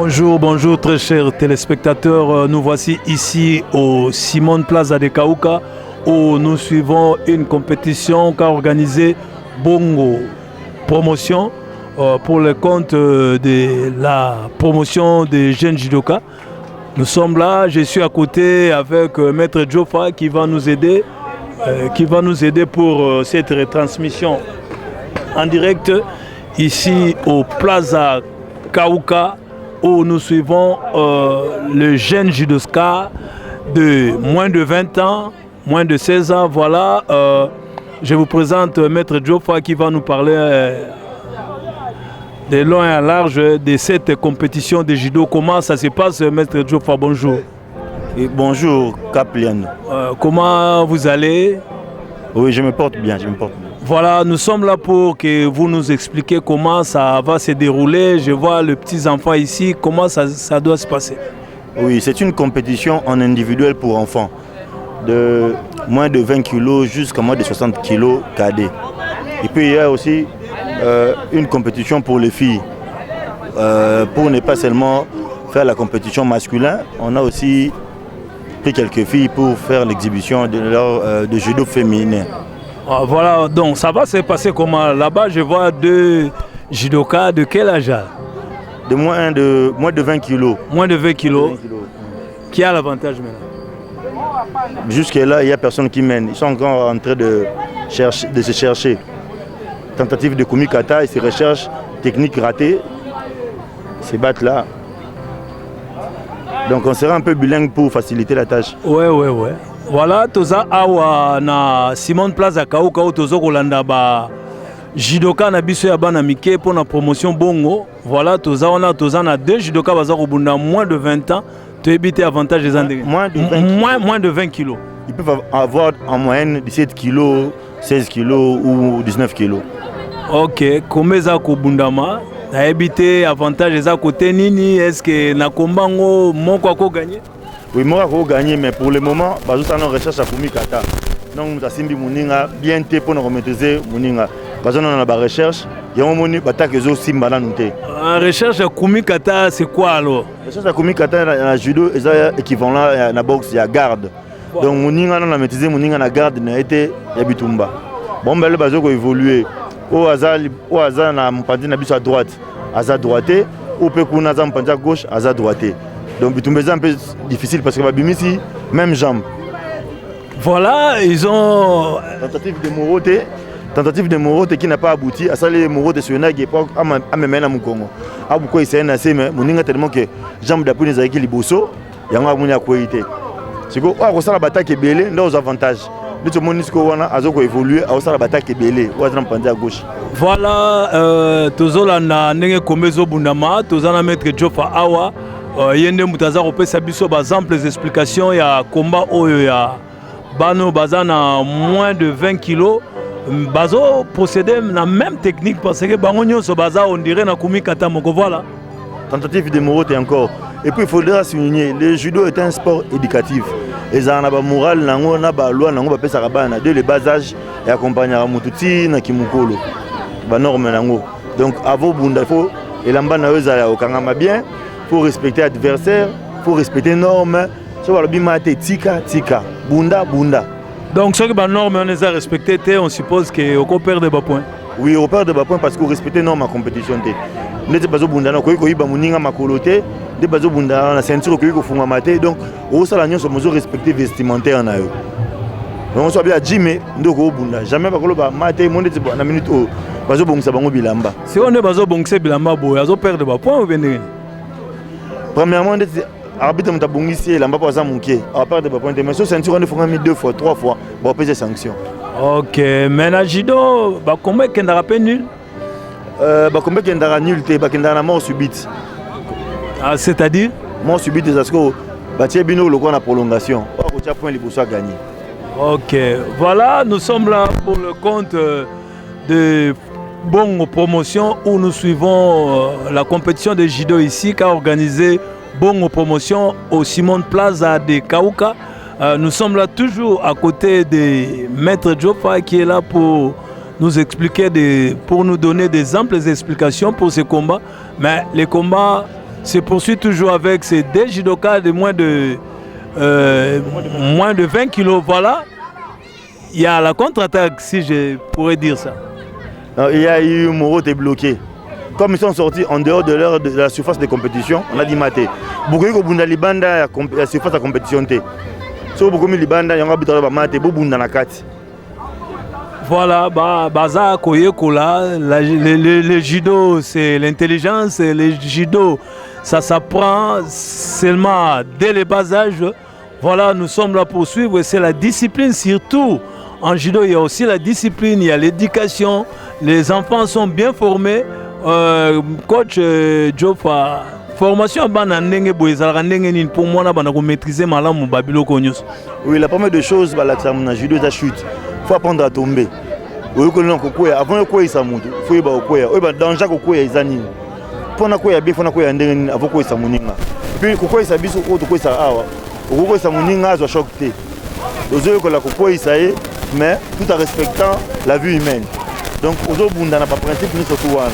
Bonjour, bonjour très chers téléspectateurs. Nous voici ici au Simone Plaza de Kaouka où nous suivons une compétition qu'a organisée Bongo Promotion pour le compte de la promotion des jeunes judokas. Nous sommes là, je suis à côté avec Maître Jofa qui va nous aider pour cette retransmission en direct ici au Plaza Kaouka où nous suivons le jeune judoka de moins de 20 ans, moins de 16 ans. Voilà, je vous présente Maître Jofa qui va nous parler de long et à large de cette compétition de judo. Comment ça se passe, Maître Jofa? Bonjour. Et bonjour, Kaplian. Comment vous allez? Oui, je me porte bien, Voilà, nous sommes là pour que vous nous expliquiez comment ça va se dérouler. Je vois les petits enfants ici, comment ça doit se passer? Oui, c'est une compétition en individuel pour enfants, de moins de 20 kg jusqu'à moins de 60 kg cadet. Et puis il y a aussi une compétition pour les filles, pour ne pas seulement faire la compétition masculine, on a aussi pris quelques filles pour faire l'exhibition de judo féminin. Ah, voilà, donc ça va se passer comment? Là-bas, je vois deux judokas de quel âge? De moins de 20 kg. Moins de 20 kg. Qui a l'avantage maintenant? Jusque-là, il n'y a personne qui mène. Ils sont encore en train de se chercher. Tentative de kumikata, ils se recherchent, technique ratée, ils se battent là. Donc on sera un peu bilingue pour faciliter la tâche. Ouais. Voilà, toza awa na Simone Plaza Kaouka où tozo kolanda ba judoka na biso ya bana mike pour la promotion bongo. Voilà, toza na deux judoka baza kobunda moins de 20 ans. Tu évites avantage des andés. Moins de 20 kilos. Ils peuvent avoir en moyenne 17 kilos, 16 kilos ou 19 kilos. Ok, combien ça kobundama? Na évité avantage des côté nini? Est-ce que na kombango mon quoi gagner? Oui, moi je gagner, mais pour le moment, nous avons recherche à Kumikata. Donc nous avons Mouninga bien té pour nous maîtriser Mouninga. Parce que nous avons la recherche, il y a un moment où nous Simba là nous. La recherche à Kumikata, c'est quoi alors? La recherche à Kumikata dans judo est équivalent à la boxe, il y a garde. Donc Mouninga nous a maîtrisé Mouninga na garde n'a été yabitumba. Bon ben le bazo ko évoluer. Au hasard na mpandi na biso à droite, à droite, ou peut qu'on a mpandi à gauche, à droite. Donc c'est un peu difficile parce que babimisi même jambe. Voilà, ils ont tentative de Morote qui n'a pas abouti à ça les Morote sur une époque à me mener à mon Congo. À beaucoup c'est un assez mais moninga tellement que jambe d'appui les avec liboso, il y a un moyen à qualité. C'est que on ça la bataille qui est belle, nos avantages. Tout le monde a évolué à la bataille qui est belle, ou à gauche. Voilà, tozola na nenge komezo bundama, tozana maître Jofa awa. Yende mutaza kopesa biso bazample explications ya combat oyo ya bano bazana moins de 20 kg bazo procéder na même technique parce que bango nyonso baza on dirait na kumikata moko. Voilà. Tentative de Morote encore. Et puis il faudra souligner, le judo est un sport éducatif. Et ça a moral nango na ba loi nango ba pesa bana de le bas âge et accompagner mututi na kimukolo. Ba norme nango. Donc avant bunda faut et lamba na weza okangama bien. Il faut respecter l'adversaire, il faut respecter les normes. Si on a tika, bunda. Donc, ce que les normes on les a respectées, on suppose qu'on perd des bas points. Oui, on perd des bas points parce qu'on respecte les normes en compétition. Nous ne sommes pas bunda, nous sommes pas bunda, la ceinture, donc on doit respecter les vestimentaires. Donc, on doit dire nous sommes bunda. Jamais pas na minute si on est bongse bilamba, on perd des bas points ou bien? Premièrement, l'arbitre m'a bongisi et l'amba pas manqué. À part de points, mais sur ceinture on a mis 2 fois, 3 fois pour payer sanctions. Ok, mais la judo, combien qu'il y a nul? Combien qu'il y a nul, il y a mort subite. Ah, c'est-à-dire? Mort subite, c'est-à-dire que bino le la prolongation. Au point les bourses à gagner. Ok, voilà, nous sommes là pour le compte de Bongo Promotion où nous suivons la compétition de judo ici qu'a organisé Bongo Promotion au Simone Plaza de Kaouka. Nous sommes là toujours à côté de Maître Jofa qui est là pour nous expliquer, pour nous donner des amples explications pour ces combats. Mais les combats se poursuit toujours avec ces deux judokas de moins de 20 kilos. Voilà. Il y a la contre-attaque, si je pourrais dire ça. Alors, il y a eu Moro est bloqué. Comme ils sont sortis en dehors de la surface de compétition, on a dit maté. Beaucoup de libanda la surface de compétition. So beaucoup de libanda y a un maté beaucoup dans la carte. Voilà, baza koyekola, le judo c'est l'intelligence, le judo ça s'apprend seulement dès le bas âge. Voilà, nous sommes là pour suivre, c'est la discipline surtout. En judo, il y a aussi la discipline, il y a l'éducation, les enfants sont bien formés. Coach Jofa, formation pour moi, on maîtriser malamu babilo konyos. Oui, la première des choses, la judo est la chute. Il faut apprendre à tomber. Avant de courir, il faut y aller. Dans chaque cours, il y a des années. Pour na courir, il faut courir avant courir ça moninga. Puis courir ça biso autre courir ça awa. Courir ça moninga ça choqué. Aux yeux que la courir ça est, mais tout en respectant la vie humaine. Donc aujourd'hui, on n'a pas principe ni surtout wana.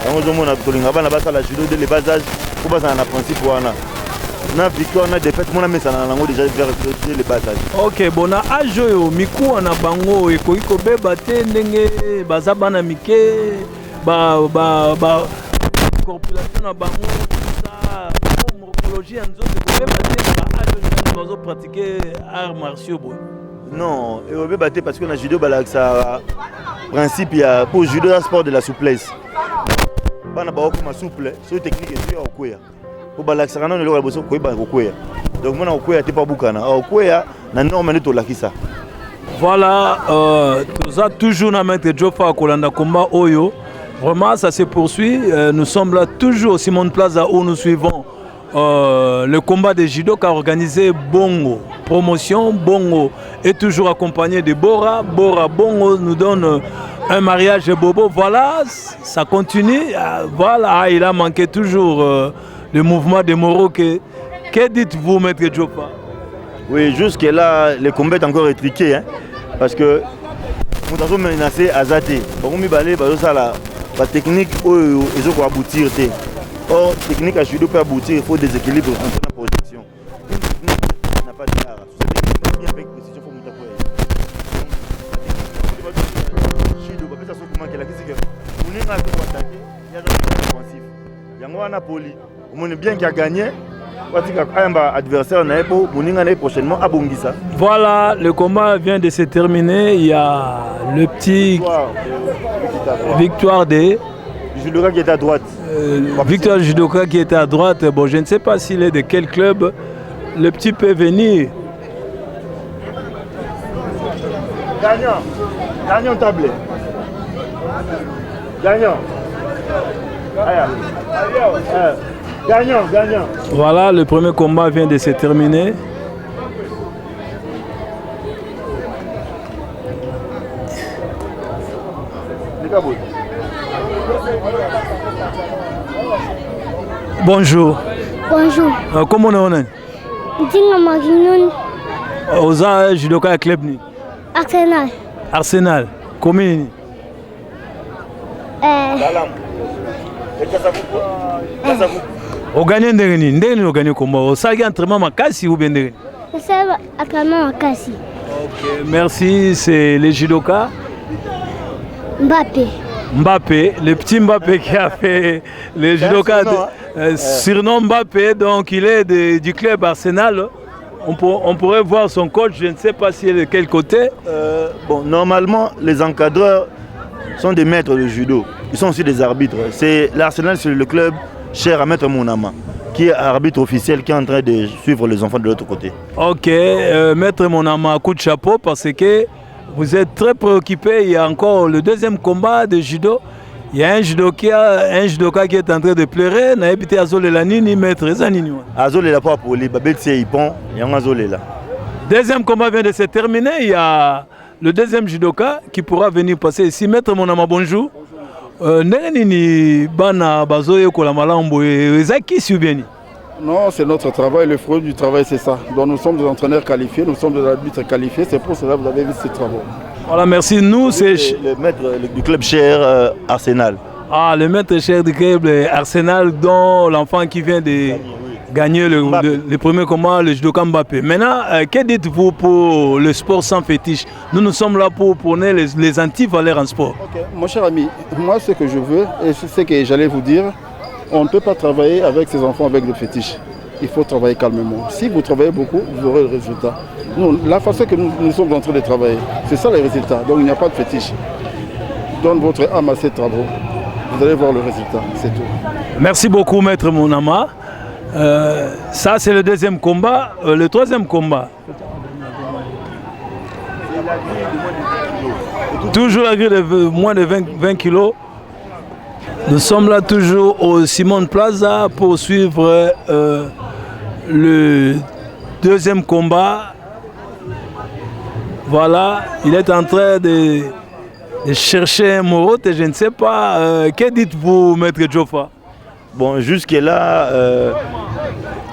Donc aujourd'hui, on a tout l'inga bana basa la judo dès le bas âge, pour basa na principe wana. Na victoire na défaite, mon ami ça na lango déjà vers le bas âge. OK, bon na âge yo miku na bango e ko beba te ndenge baza bana mike ba corpulation na bango ça morphologie en zone ko beba te ba âge bazo pratiquer arts martiaux bon. Non, et on beba te parce que na judo balak ça principe il y a pour judo un sport de la souplesse. Bana ba ko ma souple, so technique et sur okoya. Pour balak ça non le ko boso ko ba okoya. Donc moi okoya te pas bukana. Okoya na norme to lakisa. Voilà, tout ça toujours na maître Jofa Kolanda combat Oyo. Vraiment ça se poursuit. Nous sommes là toujours au Simon Plaza où nous suivons le combat de judo qu'a organisé Bongo. Promotion Bongo est toujours accompagné de Bora. Bora Bongo nous donne un mariage de Bobo. Voilà, ça continue. Voilà, il a manqué toujours le mouvement de Moro. Que dites-vous, maître Jofa? Oui, jusque là, le combat est encore étriqué. Hein, parce que nous avons menacé à Zate. La technique ils ont aboutir. Or, technique à judo peut aboutir, il faut des équilibres entre la projection. Une technique n'a pas d'art. C'est bien avec précision, il faut monter pour elle. Judo, ça se comment qu'elle a dit que on est là pour attaquer, il y a un offensif. Il y a un Napoli, on est bien qui a gagné. Adversaire prochainement à Bongissa. Voilà, le combat vient de se terminer. Il y a le petit victoire des judoka qui était à droite. Victoire judoka qui était à droite. Bon, je ne sais pas s'il est de quel club. Le petit peut venir. Gagnant tablé. Gagnant. Gagnant. Voilà, le premier combat vient de se terminer. Bonjour. Bonjour. Comment on est? Dinga Maginoun. Oza judoka club ni? Arsenal. Arsenal. Combien? Au gagné ndenge au gagné combat. Au sagi entraînement makasi ou bien ndenge? C'est entraînement makasi. OK, merci, c'est le judoka Mbappé, le petit Mbappé qui a fait le judoka surnom Mbappé, donc il est du club Arsenal. On pourrait voir son coach, je ne sais pas s'il est de quel côté. Bon, normalement, les encadreurs sont des maîtres de judo. Ils sont aussi des arbitres. L'Arsenal, c'est le club cher à Maître Monama, qui est arbitre officiel, qui est en train de suivre les enfants de l'autre côté. OK, Maître Monama, coup de chapeau, parce que vous êtes très préoccupé. Il y a encore le deuxième combat de judo. Il y a un judoka qui est en train de pleurer. Il y a un maître. Azolela pas pour les babetiers, il y a un Azolela. Deuxième combat vient de se terminer. Il y a le deuxième judoka qui pourra venir passer ici. Maître Monama, bonjour. Non, c'est notre travail, le fruit du travail c'est ça. Donc nous sommes des entraîneurs qualifiés, nous sommes des arbitres qualifiés, c'est pour cela que vous avez vu ces travaux. Voilà, merci. Nous, c'est le maître du club cher Arsenal. Ah, le maître cher du club Arsenal, dont l'enfant qui vient de gagner le premier combat, le judoka Mbappé. Maintenant, que dites-vous pour le sport sans fétiche? Nous sommes là pour prôner les anti-valeurs en sport. Okay. Mon cher ami, moi ce que je veux, et c'est ce que j'allais vous dire, on ne peut pas travailler avec ces enfants avec des fétiches. Il faut travailler calmement. Si vous travaillez beaucoup, vous aurez le résultat. Nous, la façon que nous sommes en train de travailler, c'est ça le résultat. Donc il n'y a pas de fétiche. Donne votre âme à ces travaux. Vous allez voir le résultat, c'est tout. Merci beaucoup, Maître Mounama. Ça, c'est le deuxième combat. Le troisième combat. Toujours la grille de moins de 20 kilos. Nous sommes là toujours au Simon Plaza pour suivre le deuxième combat. Voilà, il est en train de chercher un mot et je ne sais pas. Que dites-vous, Maître Djofa? Bon, jusque-là,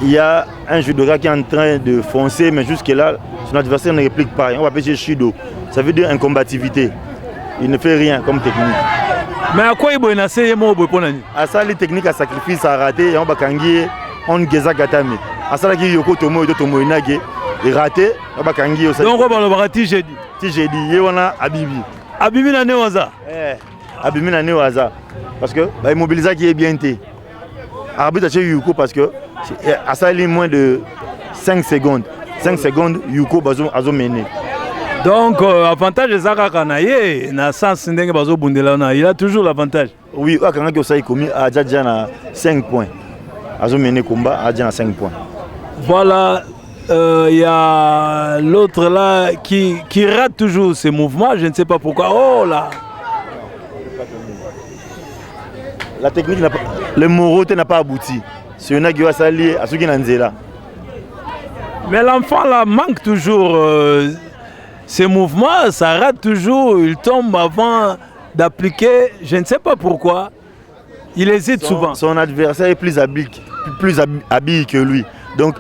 il y a un judoka qui est en train de foncer, mais jusque-là, son adversaire ne réplique pas. On va appeler Shido. Ça veut dire incombativité. Il ne fait rien comme technique. Mais à quoi il y a une à ça, les techniques à sacrifice à rater, on va kangier, on geza gatame. À ça, il y a yoko tomo et tomo inage, et raté, on va kangier aussi. Donc, on va le voir Tijedi. Tijedi, il y a Abibi. Abibi n'a pas waza. Abibi n'a pas waza. Parce que, immobilisé qui est bien té. Arbitre a chez Yuko parce que, à ça, il y a moins de 5 secondes. 5 secondes, Yuko a mené. Donc, avantage de Zaka Kanaye, il a toujours l'avantage. Oui, quand il a commis à 5 points. Il a mené le combat à 5 points. Voilà, il y a l'autre là qui rate toujours ses mouvements, je ne sais pas pourquoi. Oh là! La technique n'a pas. Le moroté n'a pas abouti. C'est un qui va s'allier à ceux qui n'ont là. Mais l'enfant là manque toujours. Ces mouvements, ça rate toujours, il tombe avant d'appliquer, je ne sais pas pourquoi, il hésite souvent. Son adversaire est plus habile que lui. Donc,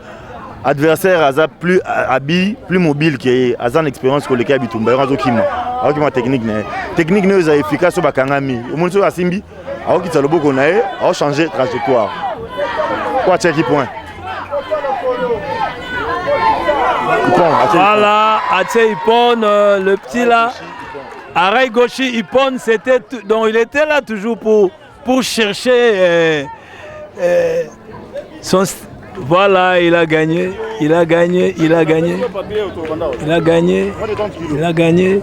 adversaire a plus habile, plus mobile que Azan expérience que le cas Bitumba. Alors que technique technique n'est pas efficace sur Bakangami. Au moins sur Asimbi, alors qu'il le beaucoup a changé de trajectoire. Quoi check point. Voilà, Atsé Ipon, le petit là, Aray Goshi Ipon, c'était donc il était là toujours pour chercher son. Voilà, il a gagné, il a gagné, il a gagné, il a gagné, il a gagné.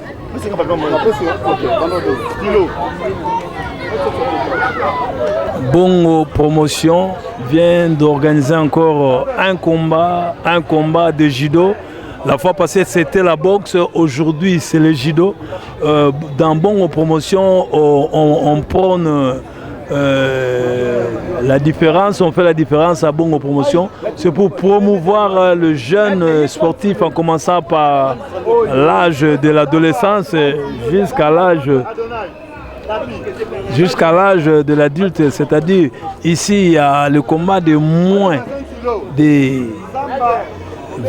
Bongo Promotion vient d'organiser encore un combat de judo. La fois passée c'était la boxe, aujourd'hui c'est le judo. Dans Bongo Promotion, on prône la différence, on fait la différence à Bongo Promotion. C'est pour promouvoir le jeune sportif en commençant par l'âge de l'adolescence jusqu'à l'âge de l'adulte, c'est-à-dire ici il y a le combat de moins de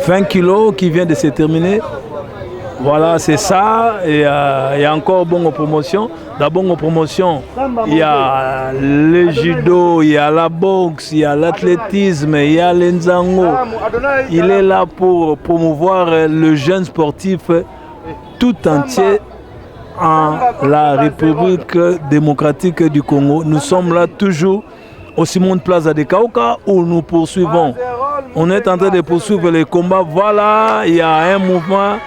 20 kilos qui vient de se terminer. Voilà, c'est ça. Et il y a encore Bongo Promotion. Dans Bongo Promotion, il y a le judo, il y a la boxe, il y a l'athlétisme, il y a l'enzango. Il est là pour promouvoir le jeune sportif tout entier en la République démocratique du Congo. Nous sommes là toujours au Simon Plaza de Kaouka où nous poursuivons. On est en train de poursuivre les combats. Voilà, il y a un mouvement.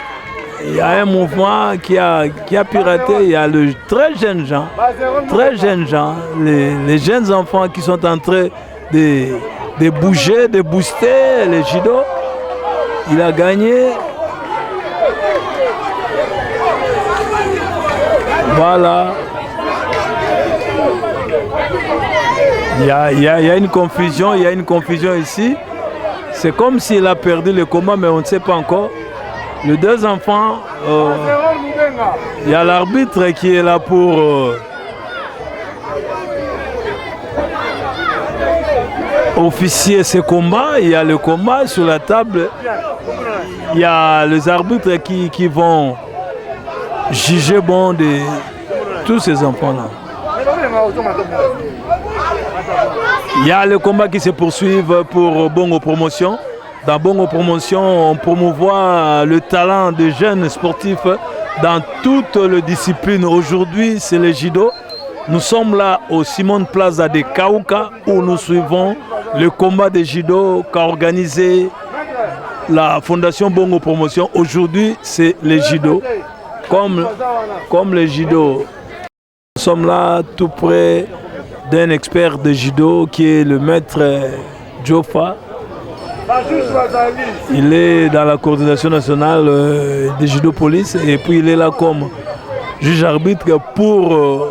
Il y a un mouvement qui a piraté. Il y a le très jeunes gens, les jeunes enfants qui sont en train de bouger, de booster les judo. Il a gagné. Voilà. Il y a une confusion, ici. C'est comme s'il a perdu le combat, mais on ne sait pas encore. Les deux enfants, il y a l'arbitre qui est là pour officier ce combat. Il y a le combat sur la table. Il y a les arbitres qui vont juger bon de tous ces enfants-là. Il y a le combat qui se poursuit pour Bongo Promotion. Dans Bongo Promotion, on promouvoit le talent de jeunes sportifs dans toutes les disciplines. Aujourd'hui, c'est le judo. Nous sommes là au Simon Plaza de Kaouka où nous suivons le combat de judo qu'a organisé la Fondation Bongo Promotion. Aujourd'hui, c'est le judo. Comme le judo, nous sommes là tout près d'un expert de judo qui est le maître Jofa. Il est dans la coordination nationale de judo police et puis il est là comme juge arbitre pour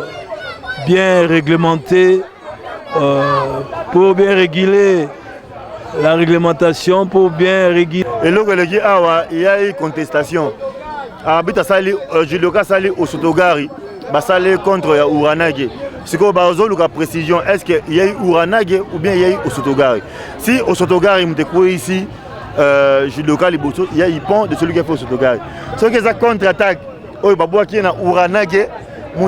bien réglementer, pour bien réguler la réglementation, pour bien réguler. Et là, il y a eu contestation. Arbitre judoka sali au Sotogari, basali contre Uranage. C'est quoi la précision? Est-ce qu'il y a eu Uranage ou bien il y a eu au Sotogari? Si au Sotogari, il y a ici, judoka liboso, il y a eu pont de celui qui a fait au Sotogari. Ce qui est contre-attaque, il y a qui est Uranage. Il y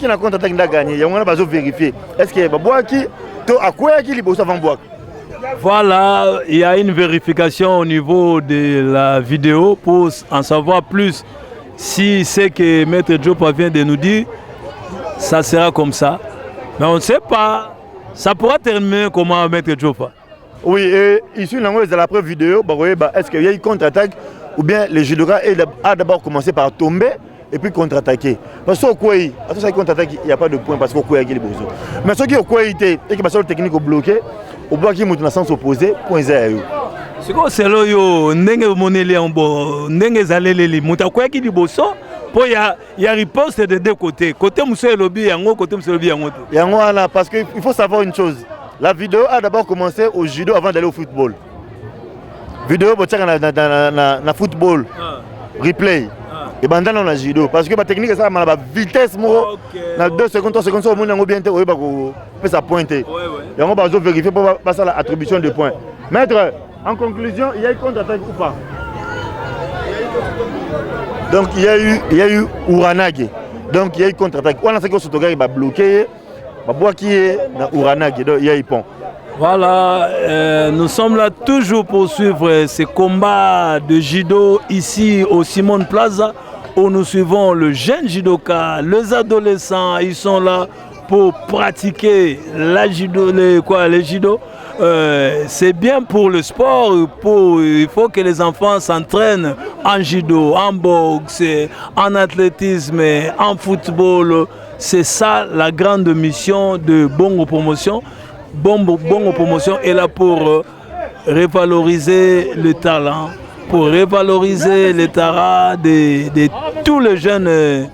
a contre-attaque qui a gagné. Il y a vérifier. Est-ce qu'il y a qui a quoi qui liboso avant boire? Voilà, il y a une vérification au niveau de la vidéo pour en savoir plus. Si c'est que Maître Jopa vient de nous dire, ça sera comme ça. Mais on ne sait pas. Ça pourra terminer comment Maître Jopa. Oui, et ici, dans la preuve vidéo, est-ce qu'il y a eu contre-attaque ou bien le judoka a d'abord commencé par tomber et puis contre-attaquer. Parce que ça contre-attaque, il n'y a pas de point parce qu'il y a les besoins. Mais ce qui est quoi été et qui est technique bloqué, au bois qui est dans le sens opposé, point zéro. C'est quoi c'est là yo ndenge moneli ambo ndenge zaleleli mutakoya ki liboso po il y a riposte de deux côtés. Côté monsieur lobby yango, côté monsieur lobby yango. Yango là parce que il faut savoir une chose. La vidéo a d'abord commencé au judo avant d'aller au football. Vidéo botia na football. Replay. Et bandana na judo parce que la technique ça ma vitesse mo na 2 secondes 3 secondes au monde yango bien te oyeba ko pesa pointer. Yango bazo vérifier pour passer à l'attribution de points. Maître, en conclusion, il y a eu contre-attaque ou pas? Donc il y a eu Uranage. Donc il y a eu contre-attaque. On a fait que Sotogari va bloquer, va boire qui est dans Uranage. Donc il y a eu pont. Voilà, nous sommes là toujours pour suivre ces combats de judo ici au Simon Plaza où nous suivons le jeune judoka, les adolescents, ils sont là pour pratiquer la judo, les judo. C'est bien pour le sport, il faut que les enfants s'entraînent en judo, en boxe, en athlétisme, en football. C'est ça la grande mission de Bongo Promotion. Bongo Promotion est là pour revaloriser le talent, pour revaloriser le talent de tous les jeunes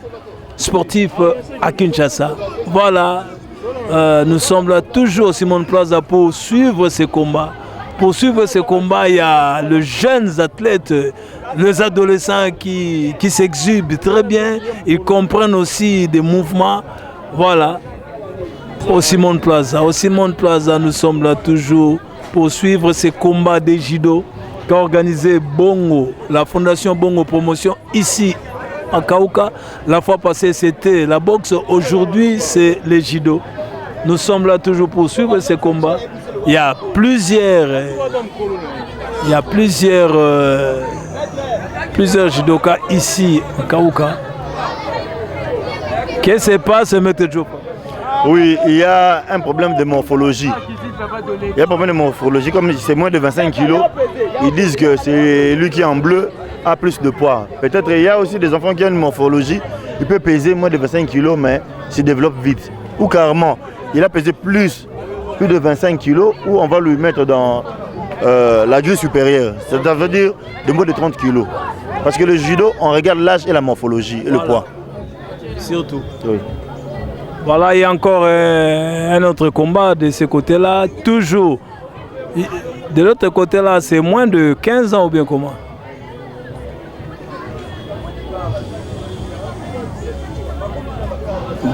sportifs à Kinshasa. Voilà, nous sommes là toujours au Simon Plaza pour suivre ces combats. Pour suivre ces combats, il y a les jeunes athlètes, les adolescents qui s'exhibent très bien. Ils comprennent aussi des mouvements. Voilà. Au Simon Plaza. Au Simon Plaza, nous sommes là toujours pour suivre ces combats de judo qu'a organisé Bongo, la Fondation Bongo Promotion ici à Kaouka. La fois passée, c'était la boxe. Aujourd'hui, c'est le judo. Nous sommes là toujours pour suivre ces combats. Il y a plusieurs judokas ici à Kaouka. Qu'est-ce qui se passe, Maître Jopa? Oui, il y a un problème de morphologie. Il y a un problème de morphologie, comme c'est moins de 25 kg, ils disent que c'est lui qui est en bleu a plus de poids. Peut-être il y a aussi des enfants qui ont une morphologie, il peut peser moins de 25 kg, mais se développe vite. Ou carrément, il a pesé plus de 25 kg, ou on va lui mettre dans la grille supérieure. Ça veut dire de moins de 30 kg. Parce que le judo, on regarde l'âge et la morphologie et le poids. Surtout. Oui. Voilà, il y a encore un autre combat de ce côté-là. Toujours. De l'autre côté-là, c'est moins de 15 ans ou bien comment?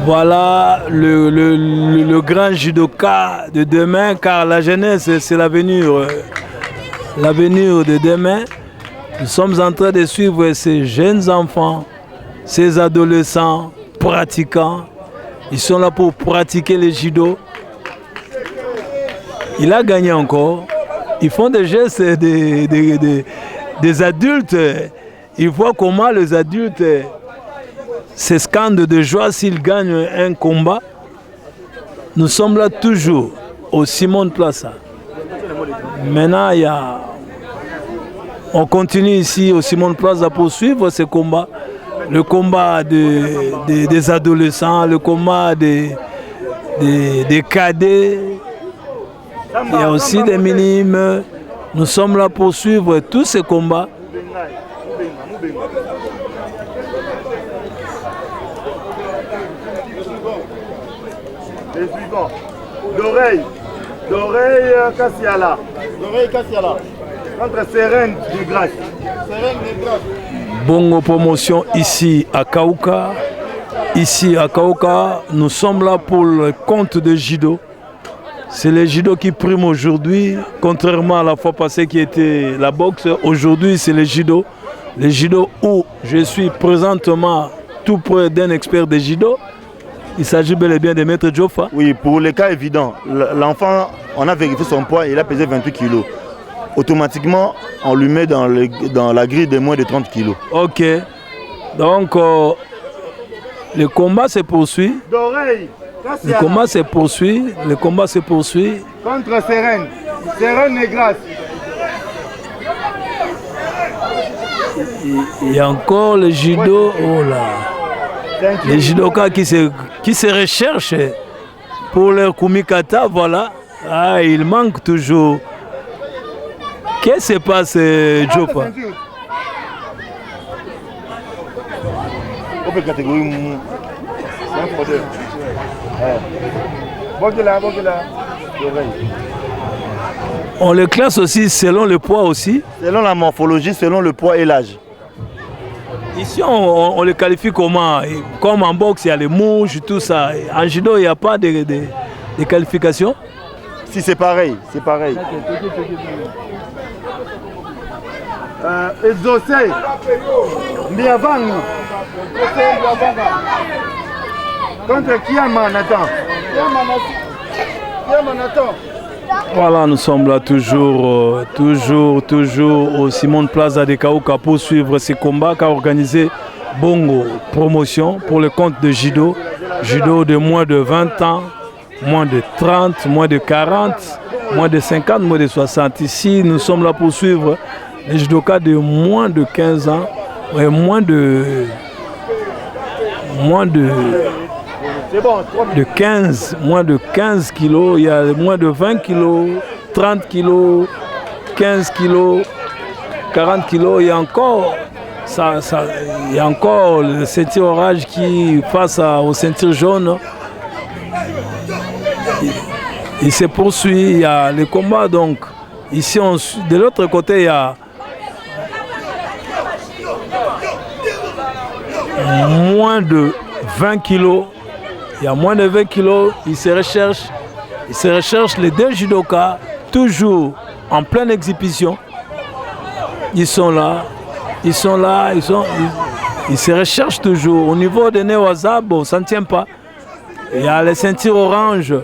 Voilà le grand judoka de demain, car la jeunesse, c'est l'avenir de demain. Nous sommes en train de suivre ces jeunes enfants, ces adolescents pratiquants Ils sont là pour pratiquer le judo. Il a gagné encore. Ils font des gestes des adultes. Ils voient comment les adultes se scandent de joie s'ils gagnent un combat. Nous sommes là toujours au Simone Plaza. Maintenant, on continue ici au Simone Plaza pour suivre ce combat. Le combat des adolescents, le combat des cadets. Il y a aussi des minimes. Nous sommes là pour suivre tous ces combats. Les suivants. D'oreille Kassiala. L'oreille Kassiala. Contre Seren de Grâce. Bongo promotion ici à Kaouka. Ici à Kaouka, nous sommes là pour le compte de judo. C'est le judo qui prime aujourd'hui, contrairement à la fois passée qui était la boxe. Aujourd'hui, c'est le judo. Le judo où je suis présentement tout près d'un expert de judo. Il s'agit bel et bien de Maître Jofa. Oui, pour les cas évidents, l'enfant, on a vérifié son poids, il a pesé 28 kg. Automatiquement, on lui met dans la grille de moins de 30 kg. Ok. Donc, le combat se poursuit. Le combat se poursuit. Le combat se poursuit. Contre Seren. Seren et Grâce. Il y a encore le judo. Oh là. Les judokas qui se recherchent pour leur kumikata, voilà. Ah, il manque toujours. Qu'est-ce qui se passe, Jopa? On les classe aussi selon le poids aussi. Selon la morphologie, selon le poids et l'âge. Ici, on les qualifie comment? Comme en boxe, il y a les mouches, tout ça. En judo, il n'y a pas de qualification? Si, c'est pareil, c'est pareil. Exaucé, Miavang, contre Kiama Nathan. Voilà, nous sommes là toujours au Simone Plaza de Kaouka pour suivre ces combats qu'a organisé Bongo Promotion pour le compte de judo. Judo de moins de 20 ans, moins de 30, moins de 40, moins de 50, moins de 60. Ici, nous sommes là pour suivre les judokas de moins de 15 ans, et moins de 15 kilos, il y a moins de 20 kilos, 30 kilos, 15 kilos, 40 kilos, il y a encore, il y a encore le ceinture orange qui face aux ceintures jaunes. Il se poursuit, il y a les combats donc. Ici, de l'autre côté, il y a moins de 20 kilos. Il y a moins de 20 kilos. Ils se recherchent les deux judokas, toujours en pleine exhibition. Ils sont là, ils se recherchent toujours. Au niveau de Newaza, bon, ça ne tient pas. Il y a les ceintures oranges.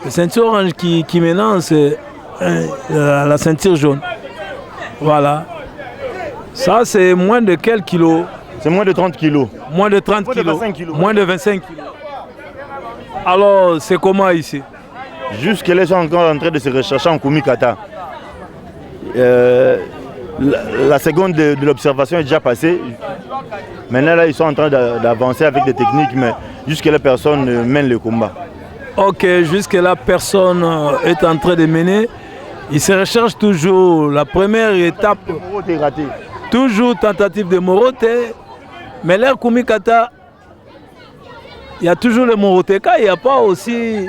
Les ceintures oranges qui maintenant, c'est la ceinture jaune. Voilà. Ça, c'est moins de quels kilos? C'est moins de 30 kilos. Moins de 30 kilos. Moins de 25 kilos. Alors, c'est comment ici? Jusque-là, ils sont encore en train de se rechercher en kumikata. La seconde de l'observation est déjà passée. Maintenant, là, ils sont en train d'avancer avec des techniques, mais jusque-là, personne ne mène le combat. Ok, jusque-là, personne est en train de mener. Ils se recherchent toujours. La première étape, toujours tentative de Moroté. Mais l'air kumikata, il y a toujours le Moroteka, il n'y a pas aussi...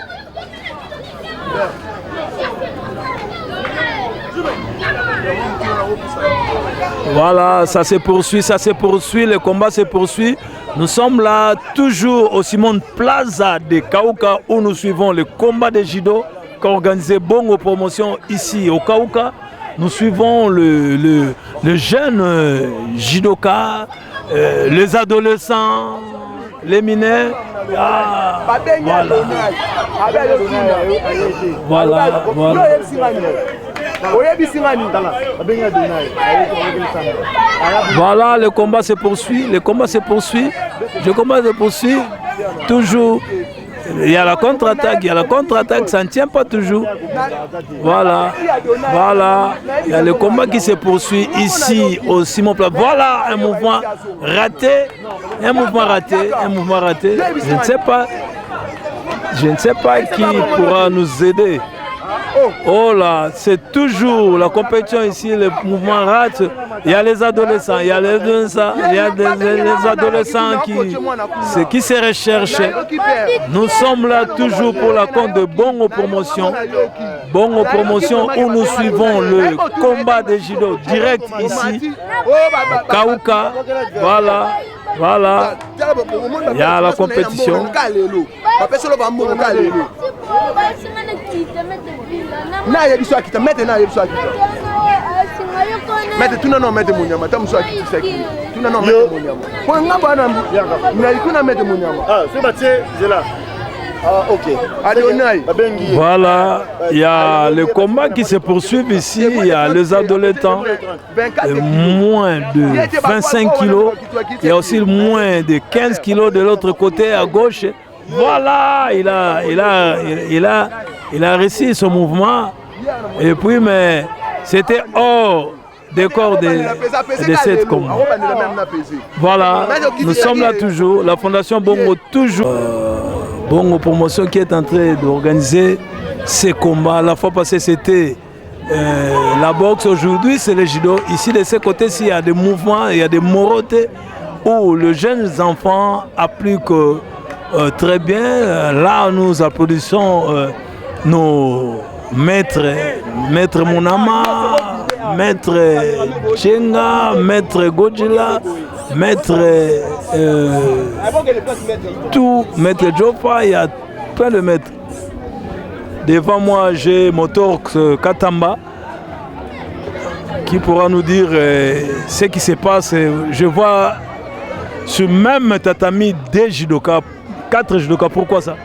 Voilà, ça se poursuit, le combat se poursuit. Nous sommes là toujours au Simone Plaza de Kaouka où nous suivons le combat de judo qu'a organisé Bongo Promotion ici au Kaouka. Nous suivons le jeune judoka, les adolescents, les mineurs. Ah, voilà. Voilà, le combat se poursuit. Le combat se poursuit. Toujours. Il y a la contre-attaque, ça ne tient pas toujours. Voilà. Il y a le combat qui se poursuit ici au Simon Plat. Voilà un mouvement raté. Je ne sais pas qui pourra nous aider. Oh là, c'est toujours la compétition ici, le mouvement rate. Il y a les adolescents, il y a les adolescents qui se recherchent. Nous sommes là toujours pour la compte de Bongo Promotion. Bongo Promotion où nous suivons le combat de judo direct ici. Kaouka, voilà. Il y a la compétition. Voilà, il y a le combat qui se poursuit ici, il y a les adolescents, moins de 25 kilos, il y a aussi moins de 15 kilos de l'autre côté à gauche. Voilà, il a réussi ce mouvement, et puis mais c'était hors des corps de cette combat. Voilà, nous sommes là toujours, la Fondation Bongo toujours. Bongo Promotion qui est en train d'organiser ces combats. La fois passée, c'était la boxe. Aujourd'hui, c'est le judo. Ici, de ce côté-ci, il y a des mouvements, il y a des morotés où les jeunes enfants appliquent très bien. Là, nous applaudissons nos maîtres, Maître Monama, Maître Tchenga, Maître Godjila, Maître Maître Jofa, il y a plein de maîtres. Devant moi, j'ai Motorx Katamba qui pourra nous dire ce qui se passe. Je vois ce même tatami des judokas, 4 judokas. Pourquoi ça?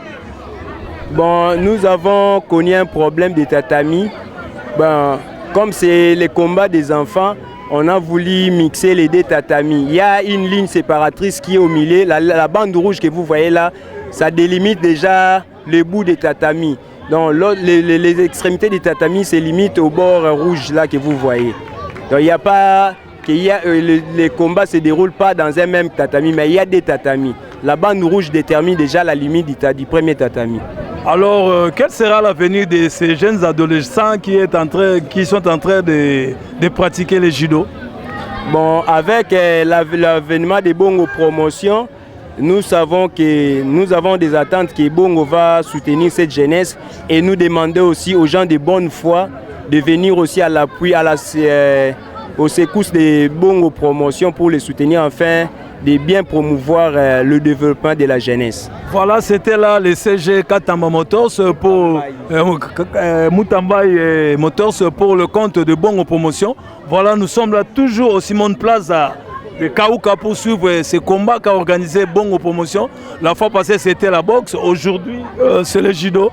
Bon, nous avons connu un problème de tatami. Ben, comme c'est les combats des enfants, on a voulu mixer les deux tatamis. Il y a une ligne séparatrice qui est au milieu. La bande rouge que vous voyez là, ça délimite déjà le bout des tatamis. Donc les extrémités des tatamis se limitent au bord rouge là que vous voyez. Donc il n'y a pas... les combats ne se déroulent pas dans un même tatami, mais il y a des tatamis. La bande rouge détermine déjà la limite du premier tatami. Alors, quel sera l'avenir de ces jeunes adolescents qui sont en train de pratiquer le judo? Bon, avec l'avènement de Bongo Promotion, nous savons que nous avons des attentes que Bongo va soutenir cette jeunesse et nous demander aussi aux gens de bonne foi de venir aussi à l'appui, aux secousses de Bongo Promotion pour les soutenir afin de bien promouvoir le développement de la jeunesse. Voilà, c'était là le CG Katamba Motors pour Mutambaye Motors pour le compte de Bongo Promotion. Voilà, nous sommes là toujours au Simon Plaza de Kaouka pour suivre ce combat qu'a organisé Bongo Promotion. La fois passée, c'était la boxe. Aujourd'hui, c'est le judo.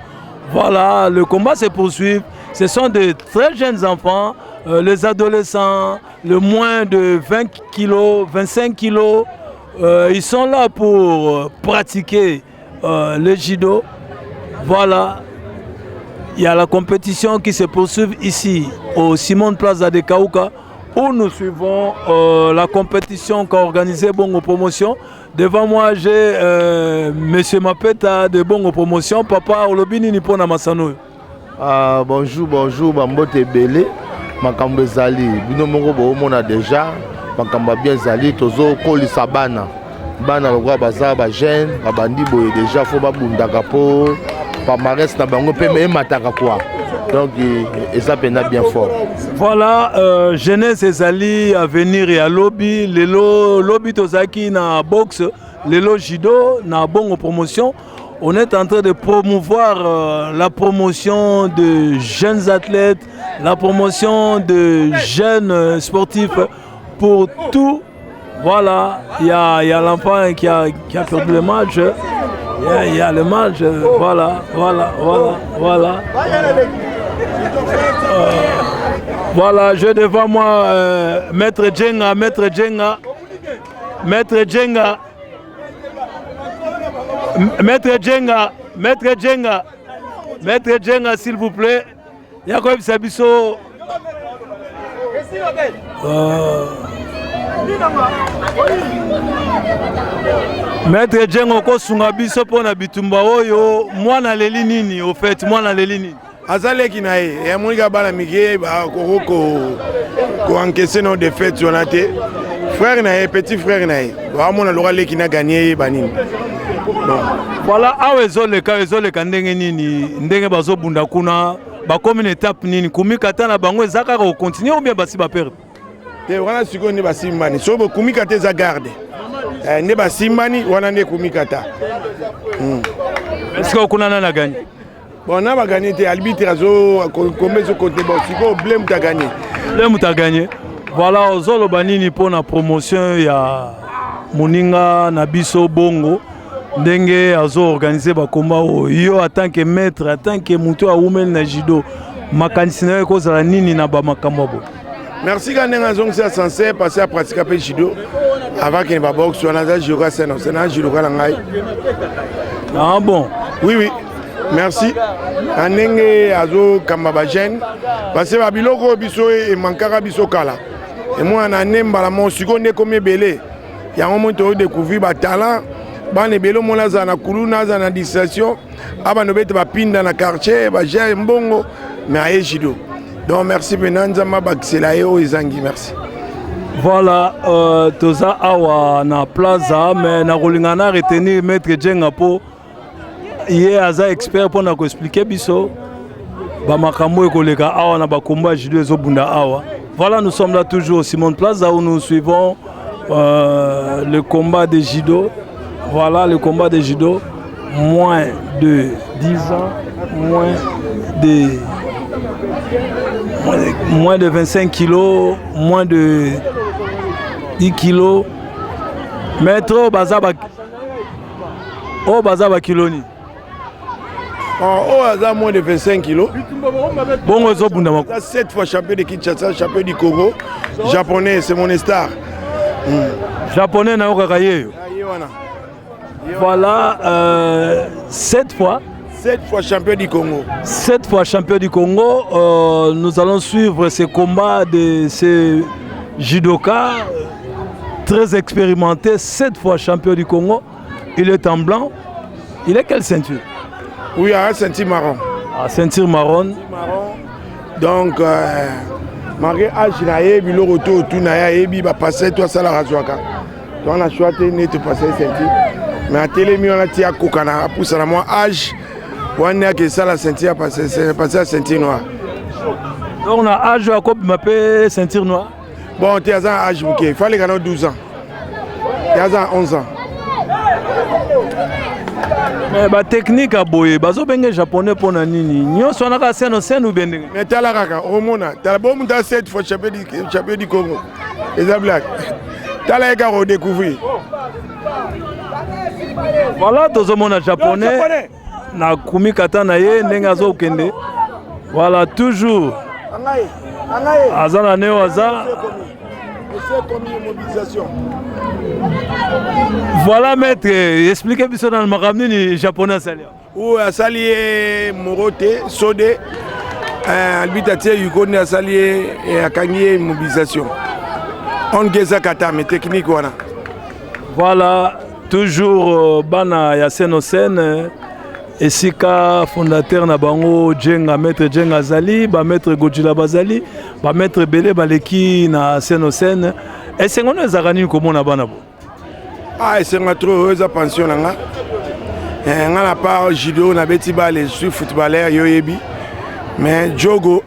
Voilà, le combat se poursuit. Ce sont de très jeunes enfants, les adolescents, le moins de 20 kilos, 25 kilos. Ils sont là pour pratiquer le judo. Voilà, il y a la compétition qui se poursuit ici au Simon Plaza de Kaouka où nous suivons la compétition qu'a organisée Bongo Promotion. Devant moi, j'ai M. Mapeta de Bongo Promotion. Papa, Olobini Nipona Masano. Bonjour, Bambote Belé. Makambo ezali bino moko boomona déjà makambo bien ezali tozo kolisa bana lokwa baza ba jeune babandi boye déjà fo babundaka po palmarès na bango pe emataka quoi. Donc ça pena bien fort. Voilà, jeunesse ezali à venir et à lobby lobby tozaki na boxe lelo judo na Bongo Promotion. On est en train de promouvoir la promotion de jeunes athlètes, la promotion de jeunes sportifs pour tous Voilà, il y a l'enfant qui a perdu le match. Il y a le match. Voilà. Voilà, j'ai devant moi Maître Djenga. Maître Djenga, s'il vous plaît. Yakob Sabiso. Maître Djenga ko sunga biso pona bitumba oyo mwana leli nini au fait mwana leli nini azaleki na ye ya monika bana mike ba ko encaisser nos défaites on a été frère na ye petit frère na ye ba mona loka leki na gagner banini bon voilà awezoleka ndenge nini ndenge bazobunda kuna ba comme une étape nini kumikata na bango ezaka ko continuer ou bien basi ba perdre te wana siko ne basimbani so bo kumikata za garde ne basimbani wana ne kumikata est-ce que kuna na gagné bon na ba gagné te arbitre azo combien so côté bon siko blame ta gagné voilà ozolo banini pour la promotion ya moninga na biso bongo ndenge azo organiser ba combat yo en tant que maître en tant que mutu a umel na judo makanisi na ko zala nini na ba makambo bo. Merci Ganenga Zong c'est censé passer à pratiquer le judo avant qu'il ne va boxe on a joué c'est un judo kalangai. Ah bon. Oui merci Ganenga azo kambaba jeune parce que babiloko biso et mankara biso kala et moi na nemba la mon seconde comme belé il y a un moment où découvrir ba talent ba ne belo mona za na kuluna za na distraction aba no bete ba pinda na quartier ba j'ai mbongo mais aye judo. Donc merci Benanzama Bakselayo Izangi, merci. Voilà, toza awa na plaza mais na rolingana retenir maître Djenga po yé aza expert pour na ko expliquer biso ba makambo ekoleka awa na ba combat judo ezobunda awa. Voilà, nous sommes là toujours au Simon Plaza où nous suivons le combat de judo. Voilà le combat de judo, moins de 10 ans, moins de 25 kilos, moins de 10 kilos. Maître Bazaba kiloni. Oh, moins de 25 kilos. Bon, 7 fois champion de Kinshasa, champion du Congo. Japonais, c'est mon star. Japonais, na okakaye. Voilà, 7 fois. 7 fois champion du Congo. 7 fois champion du Congo. Nous allons suivre ce combat de ces judokas très expérimentés. 7 fois champion du Congo. Il est en blanc. Il est quelle ceinture? Oui, il a ceinture marron. Ah, ceinture marron. Donc, malgré l'âge, il a retour, il a passé tout ça à la razoaka. Donc, on a choisi de passer ceinture. Mais à télé, on a tiré à Kokana. Pour ça, moi, âge. On a que ça la ceinture passé la ceinture noire. Donc on a âge à quoi m'appeler ceinture noire. Bon, tu as un âge bouquet. Il fallait qu'on ait 12 ans. Tu as 11 ans. Mais la technique à boyer, bazo bengue japonais pour nani. Nyo sona ka seno ou bien. Mais tu as la raka, au mona. Tu as bon monter 7 fois champion du Congo. Les blagues. Tu as la gare redécouvrir. Voilà, tous les monde japonais. Na kumi katana ye nenga zo kende. Voilà, toujours. Azana neo aza. Voilà maître, expliquez-moi dans le makamni japonais salia. Ou asali morote sode albitatie yukoni asali akangi mobilisation. On geza kata mais technique wana. Voilà, toujours bana ya Senosen. Esika fondateur na bango Djenga maître Djenga Zali, ba maître Godjila Bazali, ba maître Belé baleki na Senosen. Et c'est qu'on a gagné comme on a banabo. Ah, c'est un trop heureuse pension là. On a pas judo, na beti balé, je suis footballeur yoyebi. Mais jogo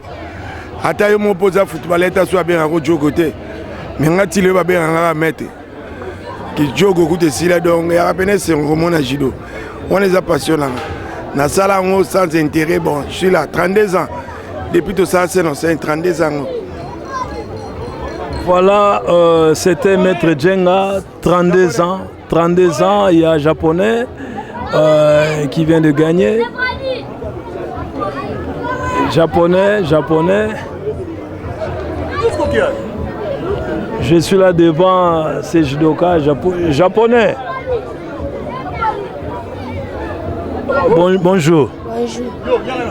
ata yo mo posa footballeur ta soit bien en jogo te. Mais ngati le ba bien en mettre. Qui jogo coûte si là donc ya peine c'est un roman na judo. On les a passionnés. Dans la salle sans intérêt, bon, je suis là, 32 ans. Depuis tout ça, c'est 32 ans. Voilà, c'était Maître Djenga, 32 ans. 32 ans, il y a un Japonais qui vient de gagner. Japonais. Je suis là devant ces judokas japonais. Bonjour. Bonjour.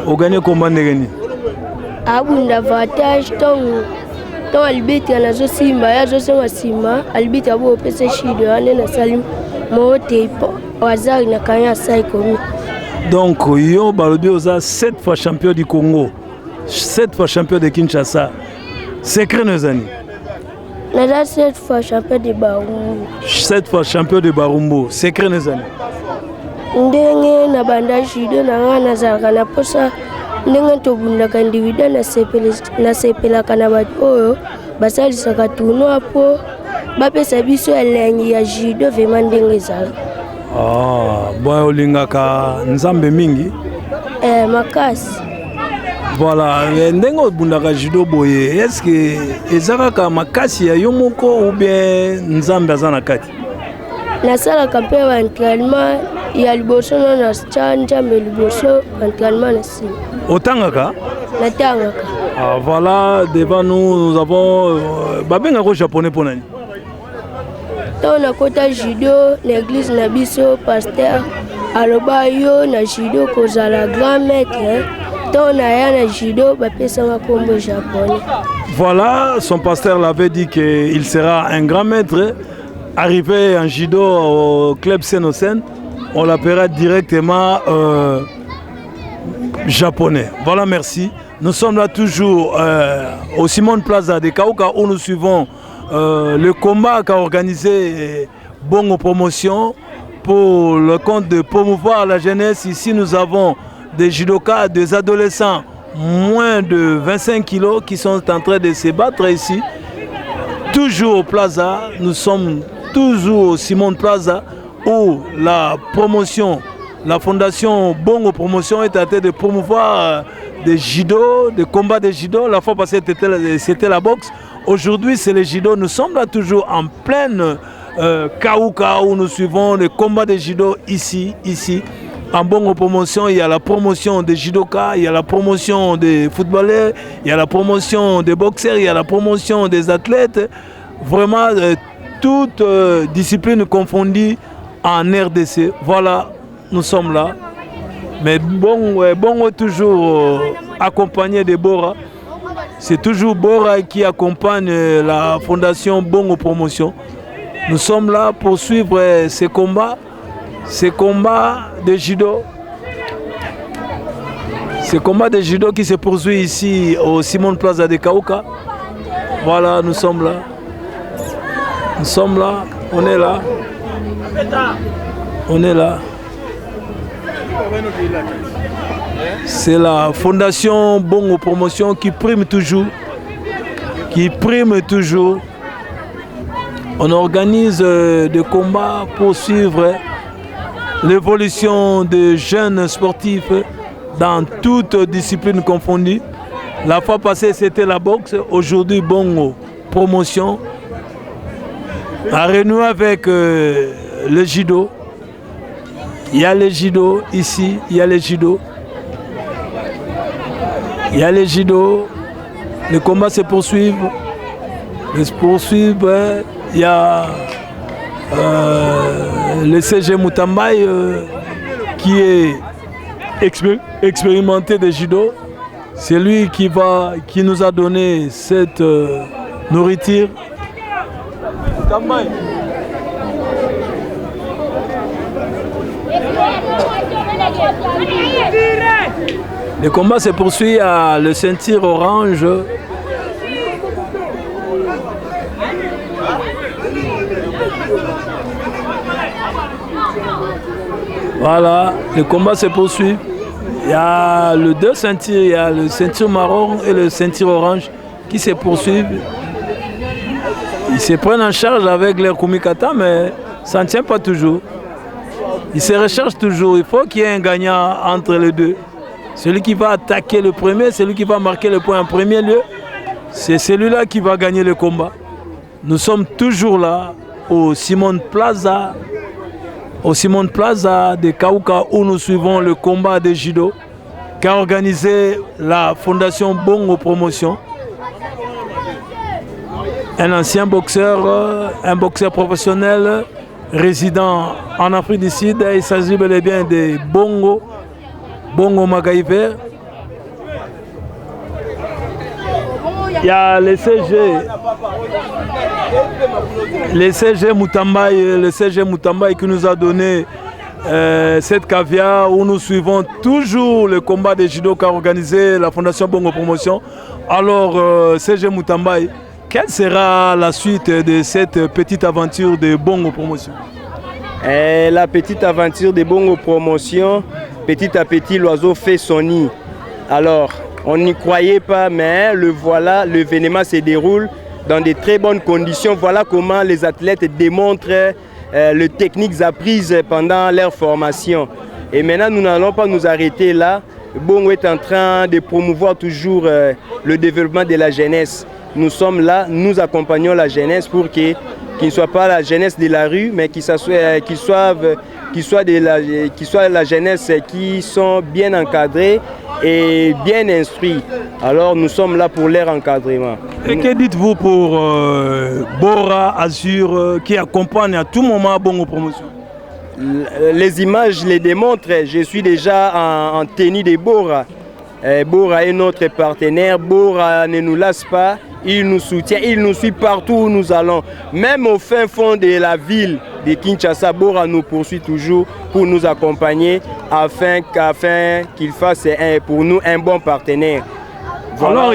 Vous gagnez combien de gagnés? Abunda avantage tant albitra na zo simba ya zo senga simba albitra bo pese shido ane na salim mote wazari na kanya sai komi. Donc yo balobi oza 7 fois champion du Congo, 7 fois champion de Kinshasa. Secret nezani. Naza 7 fois champion de Barumbu. 7 fois champion de Barumbu. Secret nezani. Ndenge na banda shido na ngana zalaka na posa ndenge tobundaka individu na sepelaka na bato oyo basalisaka tournoi po bapesa biso elengi ya judo vraimen ndenge ezala. Boy olingaka nzambe mingi makasi. Voilà, ndenge obundaka judo boye, est-ce que ezalaka makasi ya yo moko ou bien nzambe aza na kati? Nasalaka mpe ba entraînement ya liboso na nzambe liboso entraînement na nsima. Otangaka? Natangaka. Voilà, devant nous avons babengako japonais pour nani? Tant na kota judo na église na biso pasteur aloba yo na judo kozala grand maître. Tant na ya na judo bapesanga kombo japonais. Voilà, son pasteur l'avait dit qu'il sera un grand maître. Arrivé en judo au club Senosen, on l'appellera directement japonais. Voilà, merci. Nous sommes là toujours au Simon Plaza de Kaouka où nous suivons le combat qu'a organisé Bongo Promotion pour le compte de promouvoir la jeunesse. Ici, nous avons des judokas, des adolescents moins de 25 kilos qui sont en train de se battre ici. Toujours au Plaza, nous sommes toujours au Simon Plaza où la promotion, la fondation Bongo Promotion est en train de promouvoir des judo, des combats de judo. La fois passée c'était la boxe. Aujourd'hui c'est le judo. Nous sommes là toujours en pleine Kaouka où nous suivons les combats de judo ici. En Bongo Promotion, il y a la promotion des judokas, il y a la promotion des footballeurs, il y a la promotion des boxeurs, il y a la promotion des athlètes. Vraiment toutes disciplines confondues en RDC. Voilà, nous sommes là. Mais Bongo toujours accompagné de Bora. C'est toujours Bora qui accompagne la fondation Bongo Promotion. Nous sommes là pour suivre ces combats de judo. Ces combats de judo qui se poursuivent ici au Simon Plaza de Kaouka. Voilà, nous sommes là. Nous sommes là, on est là. On est là. C'est la fondation Bongo Promotion qui prime toujours. On organise des combats pour suivre l'évolution des jeunes sportifs dans toutes disciplines confondues. La fois passée, c'était la boxe. Aujourd'hui, Bongo Promotion a renoué avec le judo. Il y a le judo ici, il y a le judo. Il y a le judo. Les combats se poursuivent. Il y a le CG Mutambaye qui est expérimenté de judo. C'est lui qui nous a donné cette nourriture. Le combat se poursuit à le ceinture orange. Voilà, le combat se poursuit. Il y a les deux ceintures, il y a le ceinture marron et le ceinture orange qui se poursuivent. Ils se prennent en charge avec leur kumikata, mais ça ne tient pas toujours. Ils se recherchent toujours. Il faut qu'il y ait un gagnant entre les deux. Celui qui va attaquer le premier, celui qui va marquer le point en premier lieu, c'est celui-là qui va gagner le combat. nous sommes toujours là au Simon Plaza de Kaouka où nous suivons le combat de judo qu'a organisé la Fondation Bongo Promotion. Un ancien boxeur, un boxeur professionnel résident en Afrique du Sud. Il s'agit bel et bien de Bongo Magaïver. Il y a le CG Moutambaye qui nous a donné cette caviar où nous suivons toujours le combat de judo qu'a organisé la Fondation Bongo Promotion. Alors, CG Moutambaye, quelle sera la suite de cette petite aventure de Bongo Promotion? La petite aventure de Bongo Promotion, petit à petit, l'oiseau fait son nid. Alors, on n'y croyait pas, mais l'événement se déroule dans de très bonnes conditions. Voilà comment les athlètes démontrent les techniques apprises pendant leur formation. Et maintenant, nous n'allons pas nous arrêter là. Bongo est en train de promouvoir toujours le développement de la jeunesse. Nous sommes là, nous accompagnons la jeunesse pour qu'il ne soit pas la jeunesse de la rue, mais qu'il soit la jeunesse qui sont bien encadrés et bien instruits. Alors nous sommes là pour leur encadrement. Et que dites-vous pour Bora Azur qui accompagne à tout moment Bongo Promotion? Les images les démontrent. Je suis déjà en tenue de Bora. Bora est notre partenaire. Bora ne nous lasse pas. Il nous soutient, il nous suit partout où nous allons. Même au fin fond de la ville de Kinshasa, Bora nous poursuit toujours pour nous accompagner afin qu'il fasse pour nous un bon partenaire. Voilà. Alors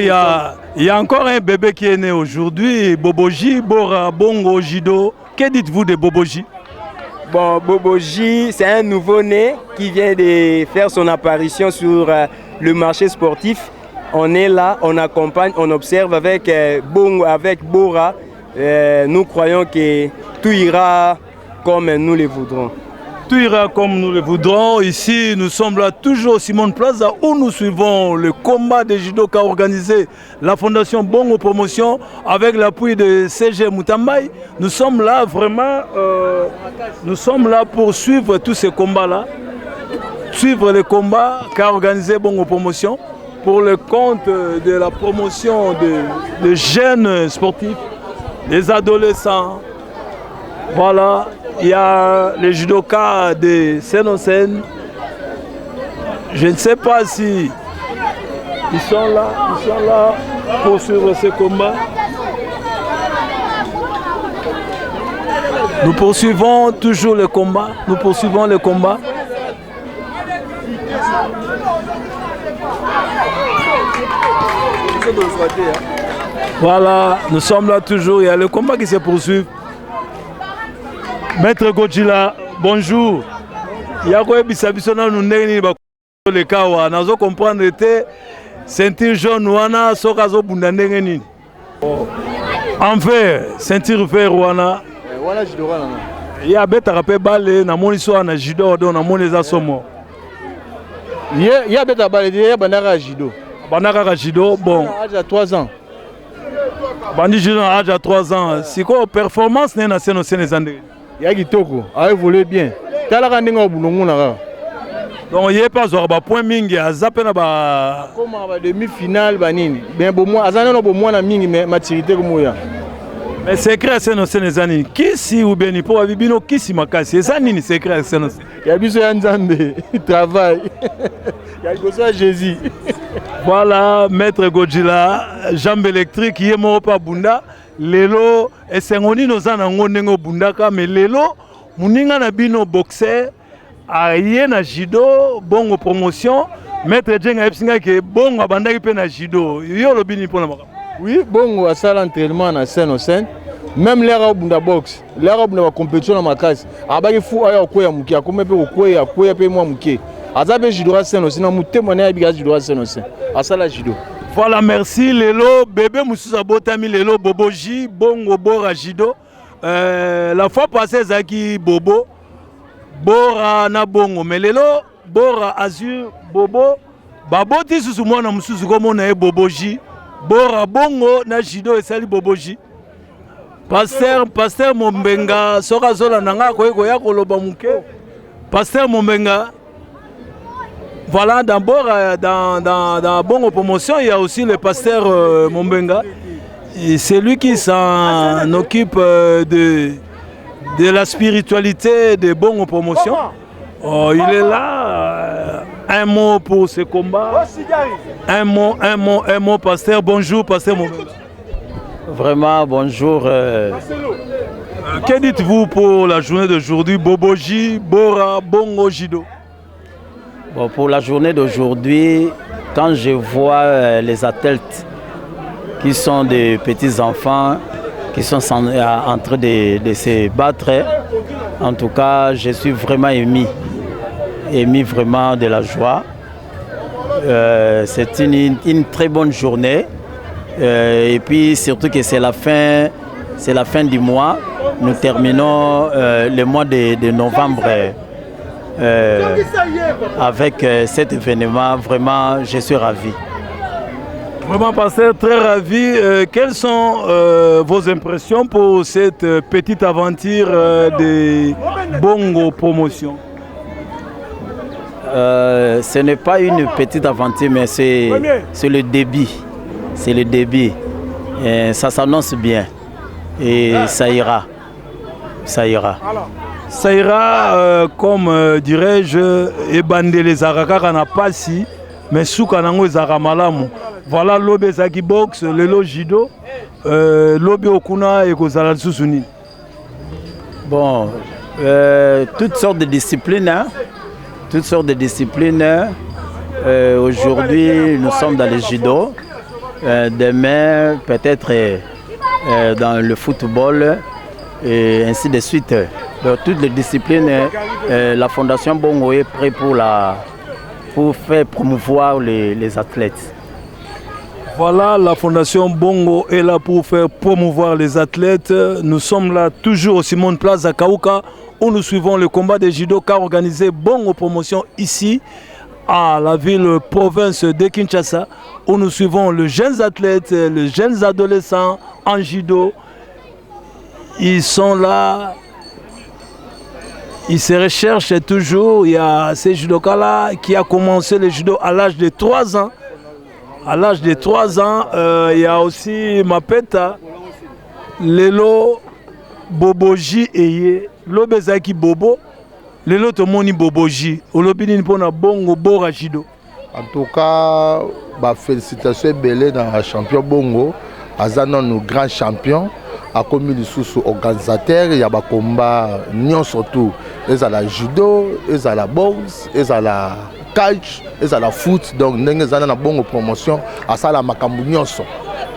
il y a encore un bébé qui est né aujourd'hui, Boboji, Bora, Bongo, Judo. Que dites-vous de Boboji? Bon, Boboji, c'est un nouveau-né qui vient de faire son apparition sur le marché sportif. On est là, on accompagne, on observe avec Bongo, avec Bora. Nous croyons que tout ira comme nous le voudrons. Tout ira comme nous le voudrons. Ici, nous sommes là toujours au Simon Plaza où nous suivons le combat de judo qu'a organisé la Fondation Bongo Promotion avec l'appui de CG Moutambaye. Nous sommes là vraiment, nous sommes là pour suivre tous ces combats-là, suivre les combats qu'a organisé Bongo Promotion pour le compte de la promotion de jeunes sportifs, des adolescents. Voilà, il y a les judokas de Sénocène. Je ne sais pas si ils sont là pour suivre ce combat. Nous poursuivons toujours le combat, nous poursuivons le combat. Voilà, nous sommes là toujours, il y a le combat qui se poursuit. Maître Godzilla, bonjour. Il y a quoi bisabisona nous neni ba le kawa nazo comprendre te ceinture jaune wana sokazo bundandenge nini. En vert, ceinture vert wana. Wana judo wana. Ya beta rapé balé na moni so na judo do na moni za somo. Ya beta balé ya banaka judo. Banaka judo bon. Âge à 3 ans. Bandi judo à âge à 3 ans. C'est quoi performance né na seno sénézandé. Ya kitoko, a évolué bien. Talaka ndinga bulongo na. Donc il y a pas un point mingi à zapper na ba comme ba demi-finale banini. Ben bon moi azana no bon moi na mingi mais maturité comme ya. Mais secret c'est no sénézani. Qui si ou bien pour abibino qui si makasi. Ça nini secret c'est no. Ya biso ya nzambe, travail. Ya goso Jésus. Voilà, maître Godzilla, jambe électrique yé mo pa bunda. Lelo esengoni nozana ngonengo bundaka mais lelo muninga na bino boxer aye na judo Bongo Promotion maître Djenga epsinga ke Bongo abandaki pe na judo yo lobini pona maka. Oui, Bongo a ça l'entraînement na scène au scène même l'air au bunda box l'air au bunda compétition na makasi abaki fu aya okoya muki akome pe okoya pe moi muki azabe judo à scène au scène mutemo na yabiga judo à scène au scène à ça la judo. Voilà, merci. Lelo, bébé Moussousa Botami, Lelo, Boboji, Bongo, Bora, Jido. La fois passée, Zaki, Bobo, Bora, na Bongo. Mais Lelo, Bora, Azur, Bobo, Baboti, Soussoumou, na Moussousa, comme on a Boboji, Bora, Bongo, na Jido et Sali Boboji. Pasteur Mombenga, soka zola nanga koyeko ya koloba muke. Pasteur Mombenga. Voilà, d'abord dans bonne promotion, il y a aussi le pasteur Mombenga. C'est lui qui s'en occupe de la spiritualité de bonne promotion. Il est là. Un mot pour ce combat. Un mot, pasteur. Bonjour, pasteur Mombenga. Vraiment, bonjour. Que dites-vous pour la journée d'aujourd'hui? Boboji, Bora, Bongo, Jido. Bon, pour la journée d'aujourd'hui, quand je vois les athlètes qui sont des petits-enfants, qui sont en train de se battre, en tout cas, je suis vraiment ému vraiment de la joie. C'est une très bonne journée. Et puis surtout que c'est la fin du mois. Nous terminons le mois de novembre avec cet événement. Vraiment, je suis ravi. Vraiment, pasteur, très ravi. Quelles sont vos impressions pour cette petite aventure de Bongo Promotion? Ce n'est pas une petite aventure, mais c'est le début. C'est le début. Et ça s'annonce bien. Et ça ira. Ça ira. Ça ira, comme dirais-je, ebandé les Araka n'a pas si, mais Soukanango les Aramalamu. Voilà l'obé Zaki Box, le Lojido, l'obé Okuna et Kozala Susuni. Bon, toutes sortes de disciplines. Hein? Toutes sortes de disciplines. Aujourd'hui, nous sommes dans le judo. Demain, peut-être dans le football, et ainsi de suite. Dans toutes les disciplines, la Fondation Bongo est prête pour faire promouvoir les athlètes. Voilà, la Fondation Bongo est là pour faire promouvoir les athlètes. Nous sommes là toujours au Simone Place à Kaouka, où nous suivons le combat des judo qu'a organisé Bongo Promotion ici, à la ville-province de Kinshasa, où nous suivons les jeunes athlètes, les jeunes adolescents en judo. Ils sont là, ils se recherchent toujours. Il y a ces judokas-là qui a commencé le judo à l'âge de 3 ans. À l'âge de 3 ans, il y a aussi Mapeta, Lelo, Boboji et Lobezaki Bobo. Lelo Tomoni Boboji, Olobini Pona Bongo Bora Judo. En tout cas, félicitations belé dans le champion Bongo. Azana nos grands champions. A commis les sous-organisateurs, il y a des combats, surtout. Ils ont la judo, ils ont la boxe, ils ont la catch, ils ont la foot. Donc, nous avons une bonne promotion. À ça, la macambunyoso.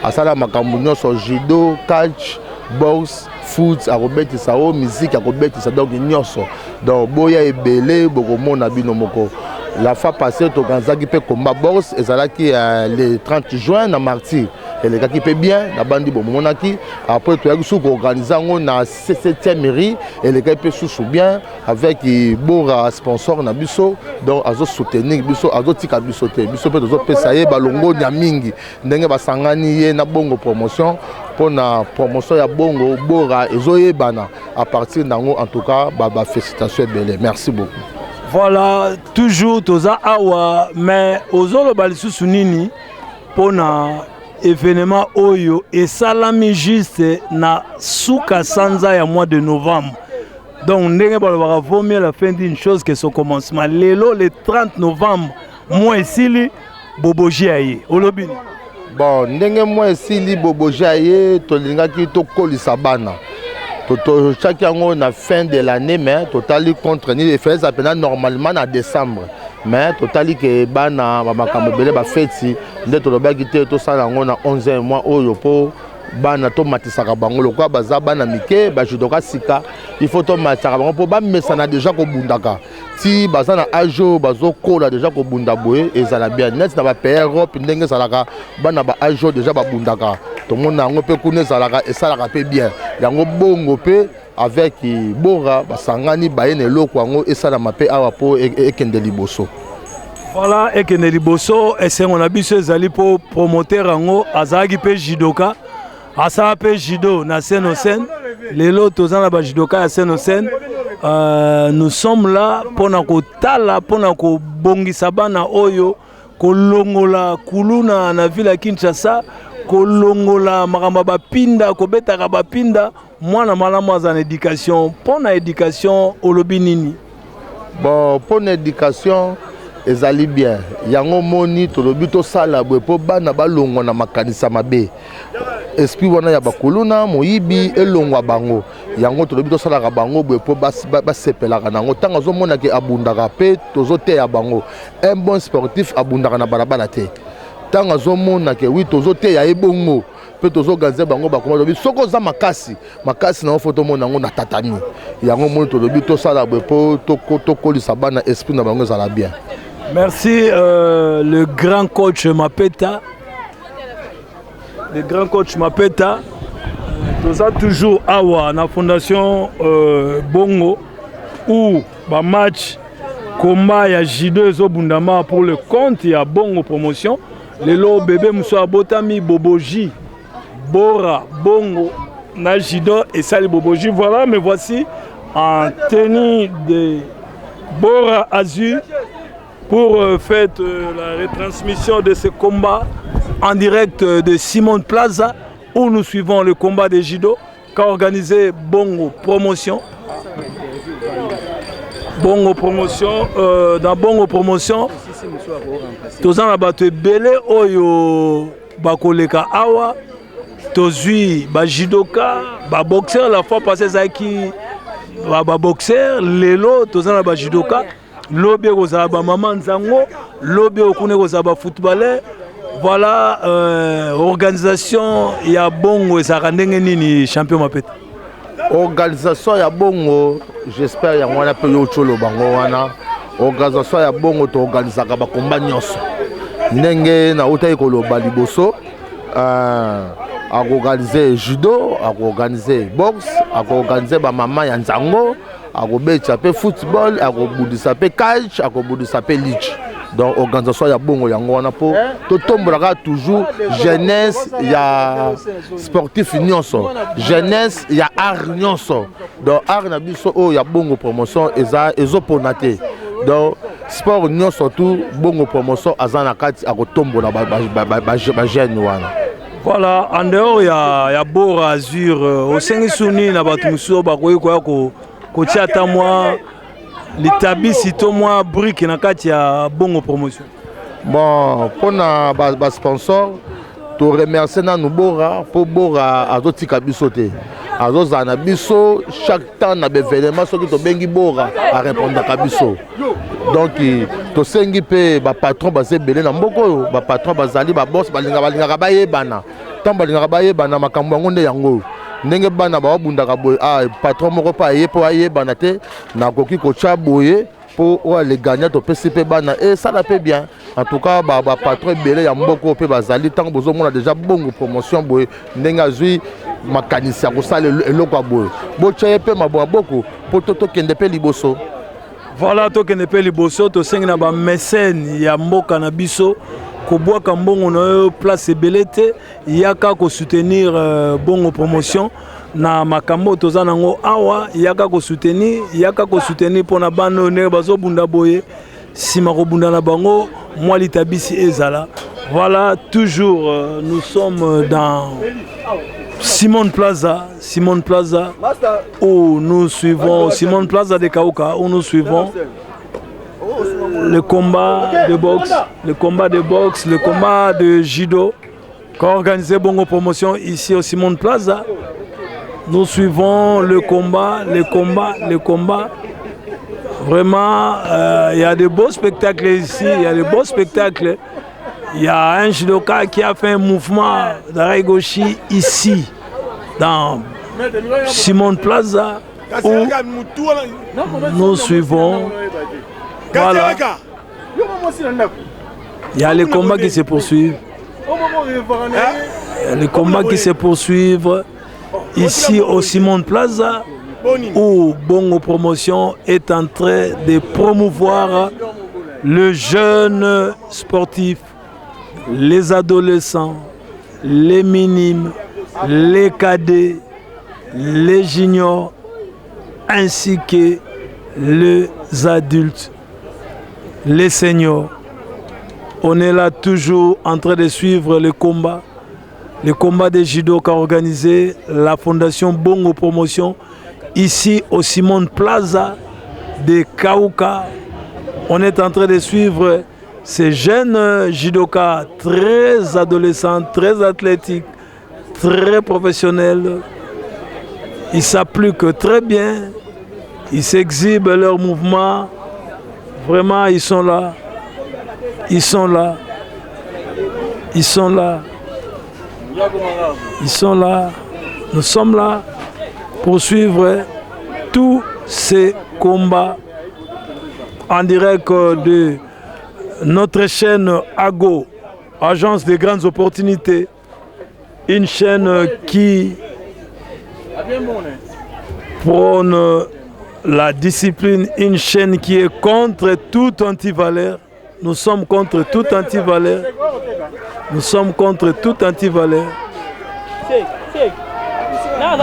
À ça, la macambunyoso, judo, catch, boxe, foot, à Robert Sao, musique, à Robert Sao. Donc, nyoso. Donc, boya et belé, bogomo, nabino moko. La fois passée, tu as organisé un combat boxe, et ça le 30 juin, à Martyr. Et les gars qui paient bien, la bande bon monaki. Après tu as organisé na 7e mairie et les gars sous bien avec Bora sponsor na biso donc azo soutenir biso azo tika biso te biso pe tozo pesa ye balongo nya mingi ndenge basangani ye na bongo promotion pour na promotion ya bongo Bora ezo yebana à partir nango en tout cas ba félicitations belé. Merci beaucoup. Voilà, toujours toza awa mais ozolo balisusu nini pour na événement Oyo et salami juste na Souka Sanza ya mois de novembre. Donc ndenge balobaka vaut mieux la fin d'une chose que son commencement. Lelo le 30 novembre moi esili Boboji aye. Olobini. Bon ndenge moi esili Boboji aye tolingaki tokolisa bana. Chaque année, na fin de l'année, mais totali contre ni les fêtes appelées normalement en décembre. Mais totali que bana makamobele ba fête nde to ba gité to sala ngona 11e mois oyo po bana to matisaka bango lokwa baza bana mike ba judoka sika il faut to matisaka bango po ba mesana déjà ko bundaka ti baza na ajo bazo kola déjà ko bunda boye ezala bien net na ba pays Europe ndenge salaka bana ba ajo déjà ba bundaka to mona ngo pe kuna salaka esalaka pe bien yango bongo pe avec Bora basangani bayene loko yango esala mape awa po ekende liboso. Voilà, ekende liboso et c'est on a biso ezali po promoteur yango azaki pe judoka ça appelle judo na scène au scène. Les lots dans la judoka à scène au scène. Nous sommes là pour na kotala pour na ko bongisa bana oyo kolongola kuluna na ville ya Kinshasa kolongola makamba bapinda kobetaka bapinda mwana malamu aza éducation pour na éducation olobi nini. Bon pour l'éducation ezali bien yango moni tolobi to sala bwe po bana balongwa na makanisa mabe esprit wana ya bakuluna moyibi elongwa bango yango tolobi to sala ka bango bwe po basepelaka nango tanga zo mona ke abundaka pe tozo te ya bango un bon sportif abundaka na balabala te tanga zo mona ke wi tozo te ya ebongo pe tozo ganze bango bakoma tolobi soko za makasi na foto mona ngo na tatami yango moni tolobi to sala bwe po to kolisa bana esprit na bango za la bien. Merci le grand coach Mapeta. Le grand coach Mapeta. Nous avons toujours awa na fondation Bongo où ba match combat ya J2 Zobundama pour le compte ya Bongo promotion. Le lo bébé Moussa Botami Boboji Bora Bongo na J2 et Sali Boboji. Voilà, mais voici en tenue de Bora Azur pour faire la retransmission de ce combat en direct de Simone Plaza où nous suivons le combat de judo qu'a organisé Bongo Promotion. Bongo Promotion, dans Bongo Promotion, tous en abattu belé oyo bakoleka awa, tozui ba judoka, ba boxeur la fois passée zaki ba boxeur, lelo tous en abattu judoka. Lobby Rosaba Maman Zango, lobby Okune Rosaba footballeur. Voilà, organisation ya Bongo et Sarandenge Nini, champion Mapeta. Organisation ya Bongo, j'espère ya mwana pe yo cholo bango wana. Organisation ya Bongo to organisaka ba combat nyonso. Ndenge na uta ekoloba liboso, a organiser judo, a organiser boxe, a organiser ba mama ya Nzango. Akobetsa pe football, akobudisa pe catch, akobudisa pe lich. Donc organisation ya Bongo yango wana po to tombolaka toujours jeunesse ya sportif nyonso, jeunesse ya art nyonso. Donc art na biso o ya Bongo promotion ezoponate. Donc sport nyonso tout Bongo promotion azana kati akotombola ba jeune wana. Voilà, en dehors ya Bora Azur au Sengisuni na batu muso bakoyi ko kotiata moi l'établi to moi brique na kati ya Bongo promotion. Bon pour na ba sponsor to remercier na Bora pour Bora azotika biso te azozana biso chaque temps na événement soki to bengi Bora a répondre ka biso. Donc to sengi pe ba patron bazé belé na mboko ba patron bazali ba boss balinga bayebana tant balinga bayebana makambo ngonde yango ndenge bana ba bundaka boye patron moko pa yepo ayebana te na koki ko cha boye pour les gagnants to PCP bana et ça la fait bien en tout cas ba patron belé ya mboko pe bazali tant bozo mona déjà Bongo promotion boye ndenge azui makanisi ko sala eloko boye bo cha pe mabo boko pour toto kende pe liboso. Voilà, to kende pe liboso to sengi na ba mécène ya mboka na biso ko boaka mbongo na place belete yaka ko soutenir Bongo promotion na makambo toza nango awa yaka ko soutenir pona bano ne bazo bunda boye sima ko bunda na bango moi litabisi ezala. Voilà, toujours nous sommes dans Simone Plaza où nous suivons Simone Plaza de Kaouka où nous suivons le combat de boxe, le combat de judo qu'a organisé Bongo Promotion ici au Simone Plaza. Nous suivons le combat. Vraiment, il y a de beaux spectacles ici, il y a un judoka qui a fait un mouvement d'arrêt gauchi ici, dans Simone Plaza, où nous suivons. Voilà. Il y a les combats qui se poursuivent. Ici au Simone Plaza, où Bongo Promotion est en train de promouvoir le jeune sportif, les adolescents, les minimes, les cadets, les juniors, ainsi que les adultes, les seniors. On est là toujours en train de suivre le combat des judo qu'a organisé la Fondation Bongo Promotion ici au Simone Plaza de Kaouka. On est en train de suivre ces jeunes judokas très adolescents, très athlétiques, très professionnels. Ils s'appliquent très bien, ils s'exhibent leurs mouvements. Vraiment, ils sont là. Ils sont là. Ils sont là. Ils sont là. Nous sommes là pour suivre tous ces combats en direct de notre chaîne AGO, Agence des grandes opportunités. Une chaîne qui prône la discipline, une chaîne qui est contre tout anti-valeur. Nous sommes contre tout anti-valeur. Nous sommes contre tout anti-valeur.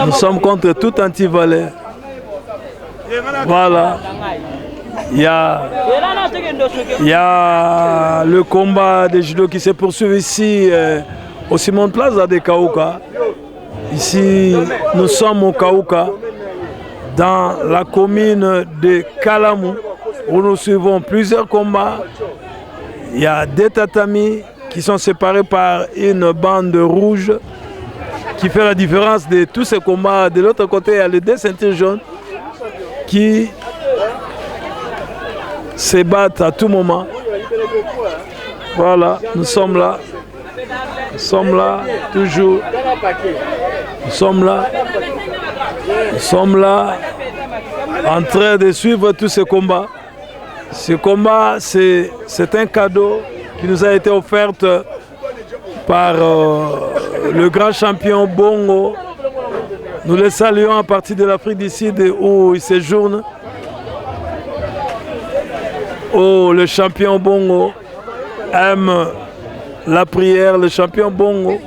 Nous sommes contre tout anti-valeur. Voilà. Il y a le combat des judo qui se poursuit ici au Simone Plaza de Kaouka. Ici, nous sommes au Kaouka, dans la commune de Kalamou, où nous suivons plusieurs combats. Il y a des tatamis qui sont séparés par une bande rouge qui fait la différence de tous ces combats. De l'autre côté, il y a les deux ceintures jaunes qui se battent à tout moment. Voilà, nous sommes là. Nous sommes là, toujours. Nous sommes là. Nous sommes là, en train de suivre tous ces combats. Ce combat, c'est un cadeau qui nous a été offert par le grand champion Bongo. Nous le saluons à partir de l'Afrique du Sud où il séjourne. Oh, le champion Bongo aime la prière. Le champion Bongo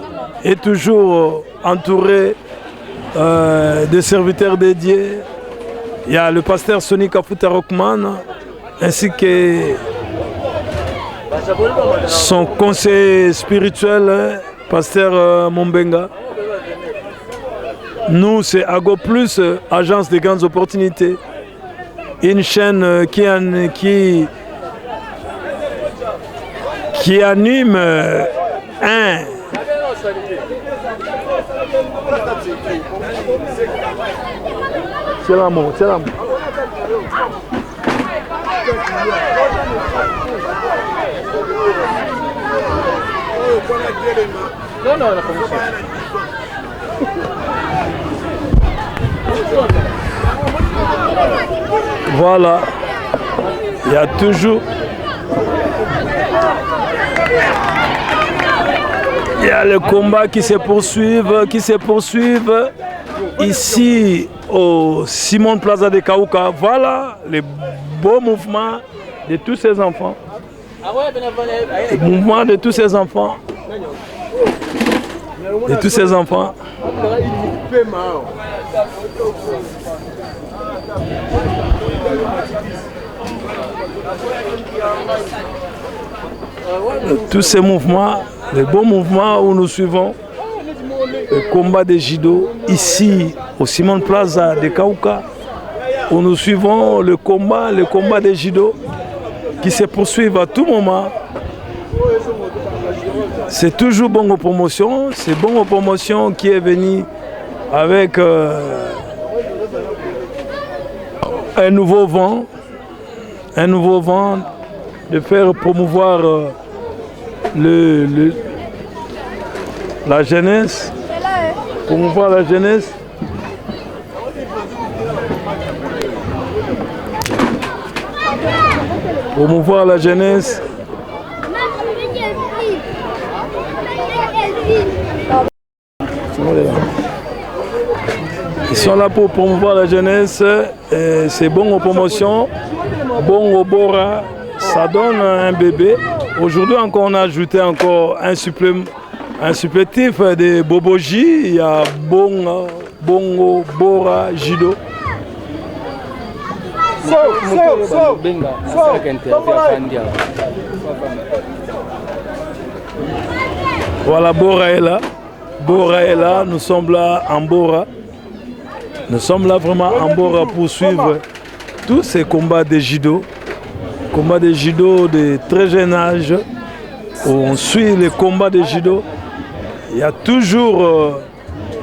est toujours entouré de serviteurs dédiés. Il y a le pasteur Sonny Kafuta Rockman ainsi que son conseiller spirituel, pasteur Mombenga. Nous, c'est Ago Plus, agence des grandes opportunités. Une chaîne qui anime un c'est l'amour, c'est l'amour. Voilà, il y a toujours le combat qui se poursuivent ici au Simone Plaza de Kaouka. Voilà les beaux mouvements de tous ces enfants. Les mouvements de tous ces enfants. De tous ces enfants. Tous ces mouvements, les beaux mouvements où nous suivons le combat des judo ici au Simone Plaza de Kaouka, où nous suivons le combat des judo qui se poursuivent à tout moment. C'est toujours Bongo Promotion, c'est Bongo Promotion qui est venu avec un nouveau vent de faire promouvoir la jeunesse, promouvoir la jeunesse. Promouvoir la jeunesse. Ils sont là pour promouvoir la jeunesse. C'est Bongo Promotion, Bongo Bora. Ça donne un bébé. Aujourd'hui encore, on a ajouté encore un supplément, Un supplétif de Boboji, il y a Bongo, Bora, Judo. Voilà, Bora est là. Bora est là, nous sommes là en Bora. Nous sommes là vraiment en Bora pour suivre tous ces combats de judo. Combats de judo de très jeune âge. On suit les combats de judo. Il y a toujours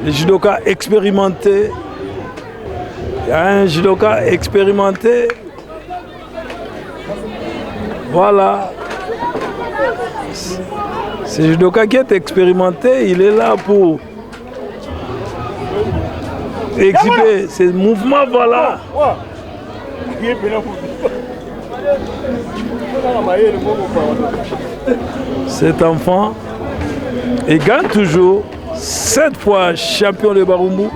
les judokas expérimentés. Il y a un judoka expérimenté. Voilà. Ce judoka qui est expérimenté, il est là pour exhiber ses mouvements. Voilà. Cet enfant, il gagne toujours 7 fois champion de Barumbu.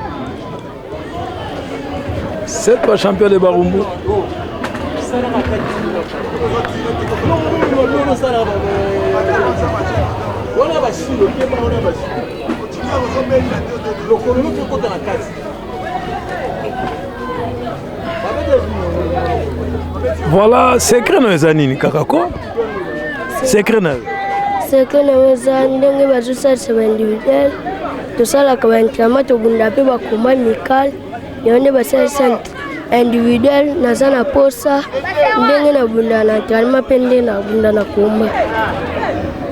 7 fois champion de Barumbu. Voilà, secret no ezanini kakako. Secret na. Secret na ezanini ndenge bazosalisa ba individuel. Tosalaka ba entraînement tobunda pe bakoma amical. Yonde basalisa individuel naza na posa ndenge na bunda na entraînement pe ndenge na bunda na komba.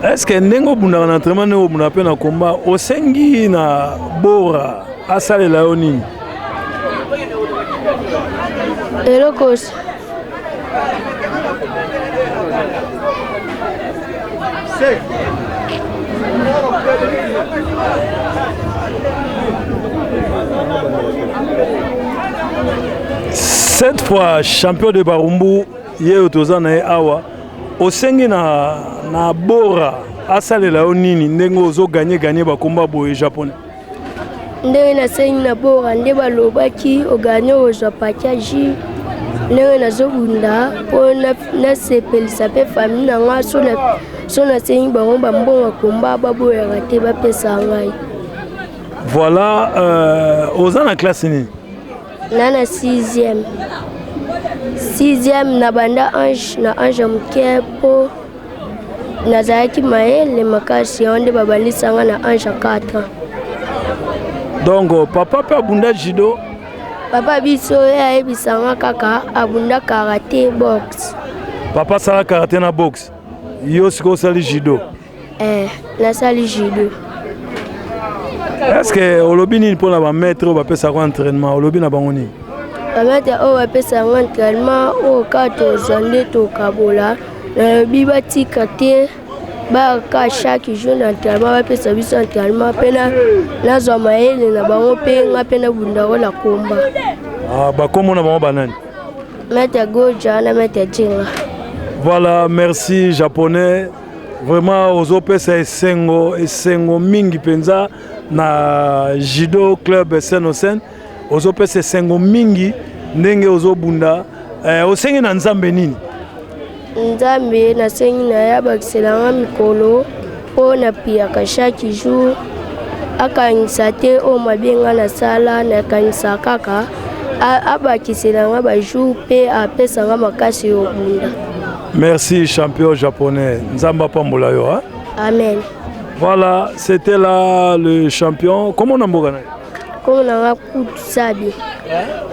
Est-ce que ndenge obunda na entraînement ne obunda pe na komba osengi na Bora asalela yo nini? Elokos. Cette fois champion de Barumbu ye otozana e awa osengi na Bora asalela yo nini ndenge ozo gagner bakomba boye japonais. Ndenge nasengi na Bora nde balobaki oganye ozwa package ndenge nazobunda mpo nasepelisa mpe famille na ngai so nasengi bango bambongo komba baboyaka te bapesa ngai. Voilà, oza na classe nini? Na na 6e. 6e na banda ange na ange moke mpo nazalaki mayele makasi yango nde babandisanga na ange 4. Donc papa mpe abunda judo? Papa biso ayebisanga kaka abunda karate box. Papa sala karate na box. Yo siko osali judo? Nasali judo. Est-ce que olobi nini mpona bamaître oyo bapesaka entraînement olobi na bango nini? Bamaître oyo bapesaka entraînement oyo kaka tozwa nde tokabola nalobi batika te baka chaque jour na entraînement bapesa biso entraînement mpe nazwa mayele na bango mpe nga mpe nabundako na komba. Bakombo na bango banani? Maître Goja na Maître Djenga. Voilà, merci japonais. Vraiment ozopesa esengo mingi penza na judo club Senosen. Ozopesa esengo mingi ndenge ozobunda. Osengi na nzambe nini? Nzambe nasengi na ya bakiselanga mikolo mpo napiyaka chaque jour akangisa te oyo mabenga na sala nakangisa kaka abakiselanga bajour mpe apesanga makasi yobunda. Merci champion japonais. Nzamba pambola yo. Hein? Amen. Voilà, c'était là le champion. Comment on a mbogana? Comment on a Kutu Zabe.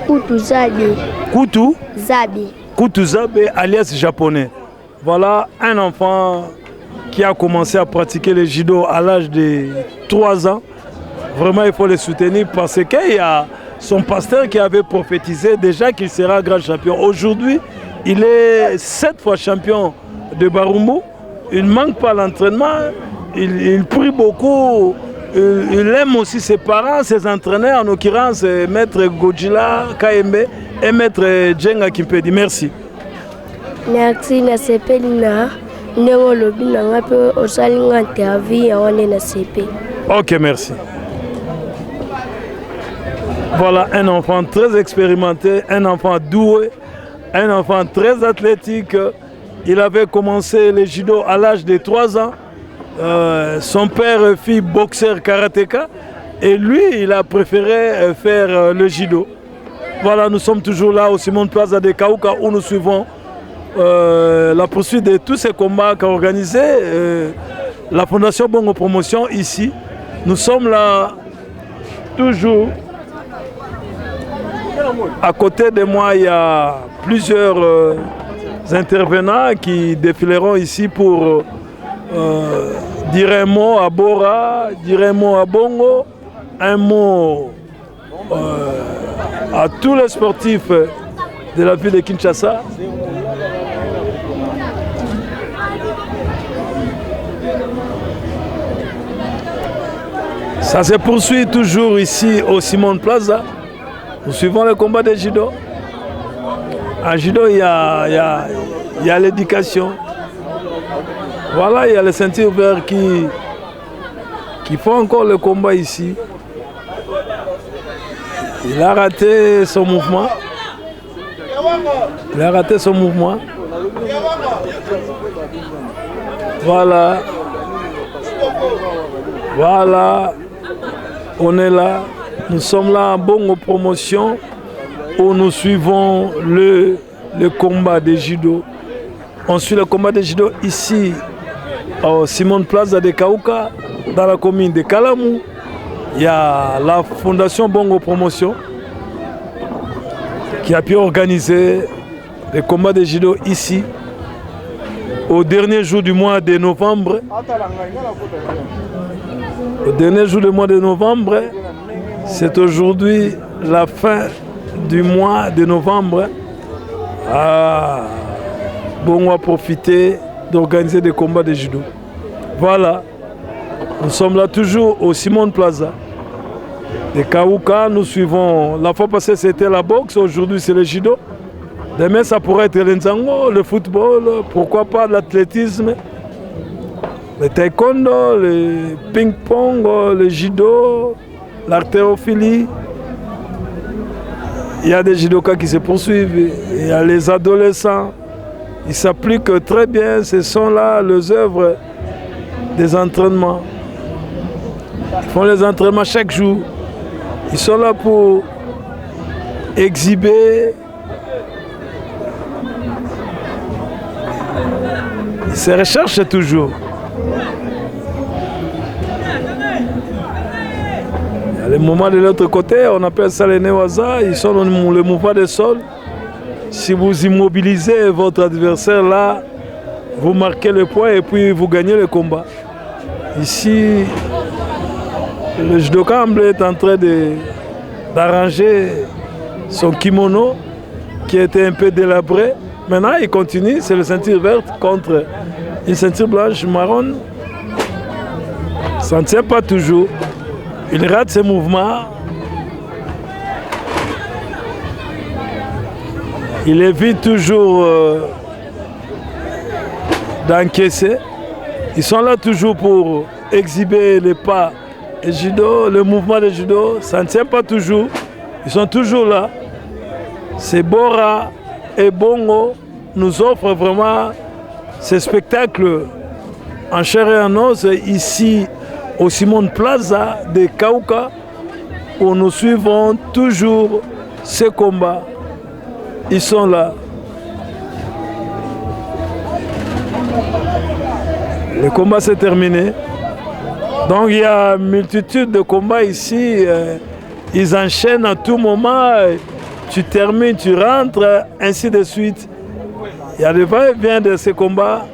Kutu Zabe. Kutu Zabe. Kutu Zabe alias japonais. Voilà un enfant qui a commencé à pratiquer le judo à l'âge de 3 ans. Vraiment, il faut le soutenir parce qu'il y a son pasteur qui avait prophétisé déjà qu'il sera grand champion. Aujourd'hui, il est 7 fois champion de Barumbu. Il ne manque pas l'entraînement. Il prie beaucoup. Il aime aussi ses parents, ses entraîneurs, en l'occurrence Maître Gojila Kaembe et Maître Djenga Kimpedi. Merci. Merci, Nasepelina. Ok, merci. Voilà un enfant très expérimenté, un enfant doué, un enfant très athlétique. Il avait commencé le judo à l'âge de 3 ans. son père fit boxeur karatéka et lui, il a préféré faire le judo. Voilà, nous sommes toujours là au Simon Plaza de Kaouka où nous suivons la poursuite de tous ces combats qu'a organisé la Fondation Bongo Promotion ici. Nous sommes là toujours. À côté de moi, il y a plusieurs intervenants qui défileront ici pour dire un mot à Bora, dire un mot à Bongo, un mot à tous les sportifs de la ville de Kinshasa. Ça se poursuit toujours ici au Simon Plaza. Nous suivons le combat de judo. En judo, il y a l'éducation. Voilà, il y a les ceintures verts qui font encore le combat ici. Il a raté son mouvement. Il a raté son mouvement. Voilà. Voilà. On est là. Nous sommes là en Bongo Promotion où nous suivons le combat de judo. On suit le combat de judo ici au Simon Plaza de Kaouka, dans la commune de Kalamou. Il y a la Fondation Bongo Promotion qui a pu organiser le combat de judo ici au dernier jour du mois de novembre. Au dernier jour du mois de novembre, c'est aujourd'hui la fin du mois de novembre. Bon, on va profiter d'organiser des combats de judo. Voilà, nous sommes là toujours au Simon Plaza de Kaouka. Nous suivons, la fois passée c'était la boxe, aujourd'hui c'est le judo. Demain ça pourrait être le nzango, le football, pourquoi pas l'athlétisme, le taekwondo, le ping-pong, le judo, l'artérophilie. Il y a des judokas qui se poursuivent, il y a les adolescents. Ils s'appliquent très bien, ce sont là les œuvres des entraînements. Ils font les entraînements chaque jour. Ils sont là pour exhiber. Ils se recherchent toujours. Il y a les moments de l'autre côté, on appelle ça les Newaza, ils sont dans le mouvement des sols. Si vous immobilisez votre adversaire là, vous marquez le point et puis vous gagnez le combat. Ici, le judoka est en train d'arranger son kimono qui était un peu délabré. Maintenant, il continue, c'est le ceinture verte contre une ceinture blanche marron. Ça ne tient pas toujours. Il rate ses mouvements. Il évite toujours d'encaisser. Ils sont là toujours pour exhiber les pas et judo, le mouvement de judo. Ça ne tient pas toujours. Ils sont toujours là. C'est Bora et Bongo nous offrent vraiment ce spectacle en chair et en os ici au Simon Plaza de Kaouka où nous suivons toujours ces combats. Ils sont là. Le combat s'est terminé. Donc il y a une multitude de combats ici. Ils enchaînent à tout moment. Tu termines, tu rentres, ainsi de suite. Il y a des va-et-vient de ces combats.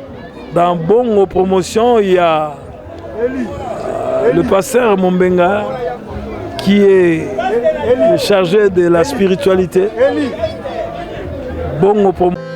Dans Bongo Promotion, il y a le pasteur Mombenga qui est chargé de la spiritualité. Bongo Promotion.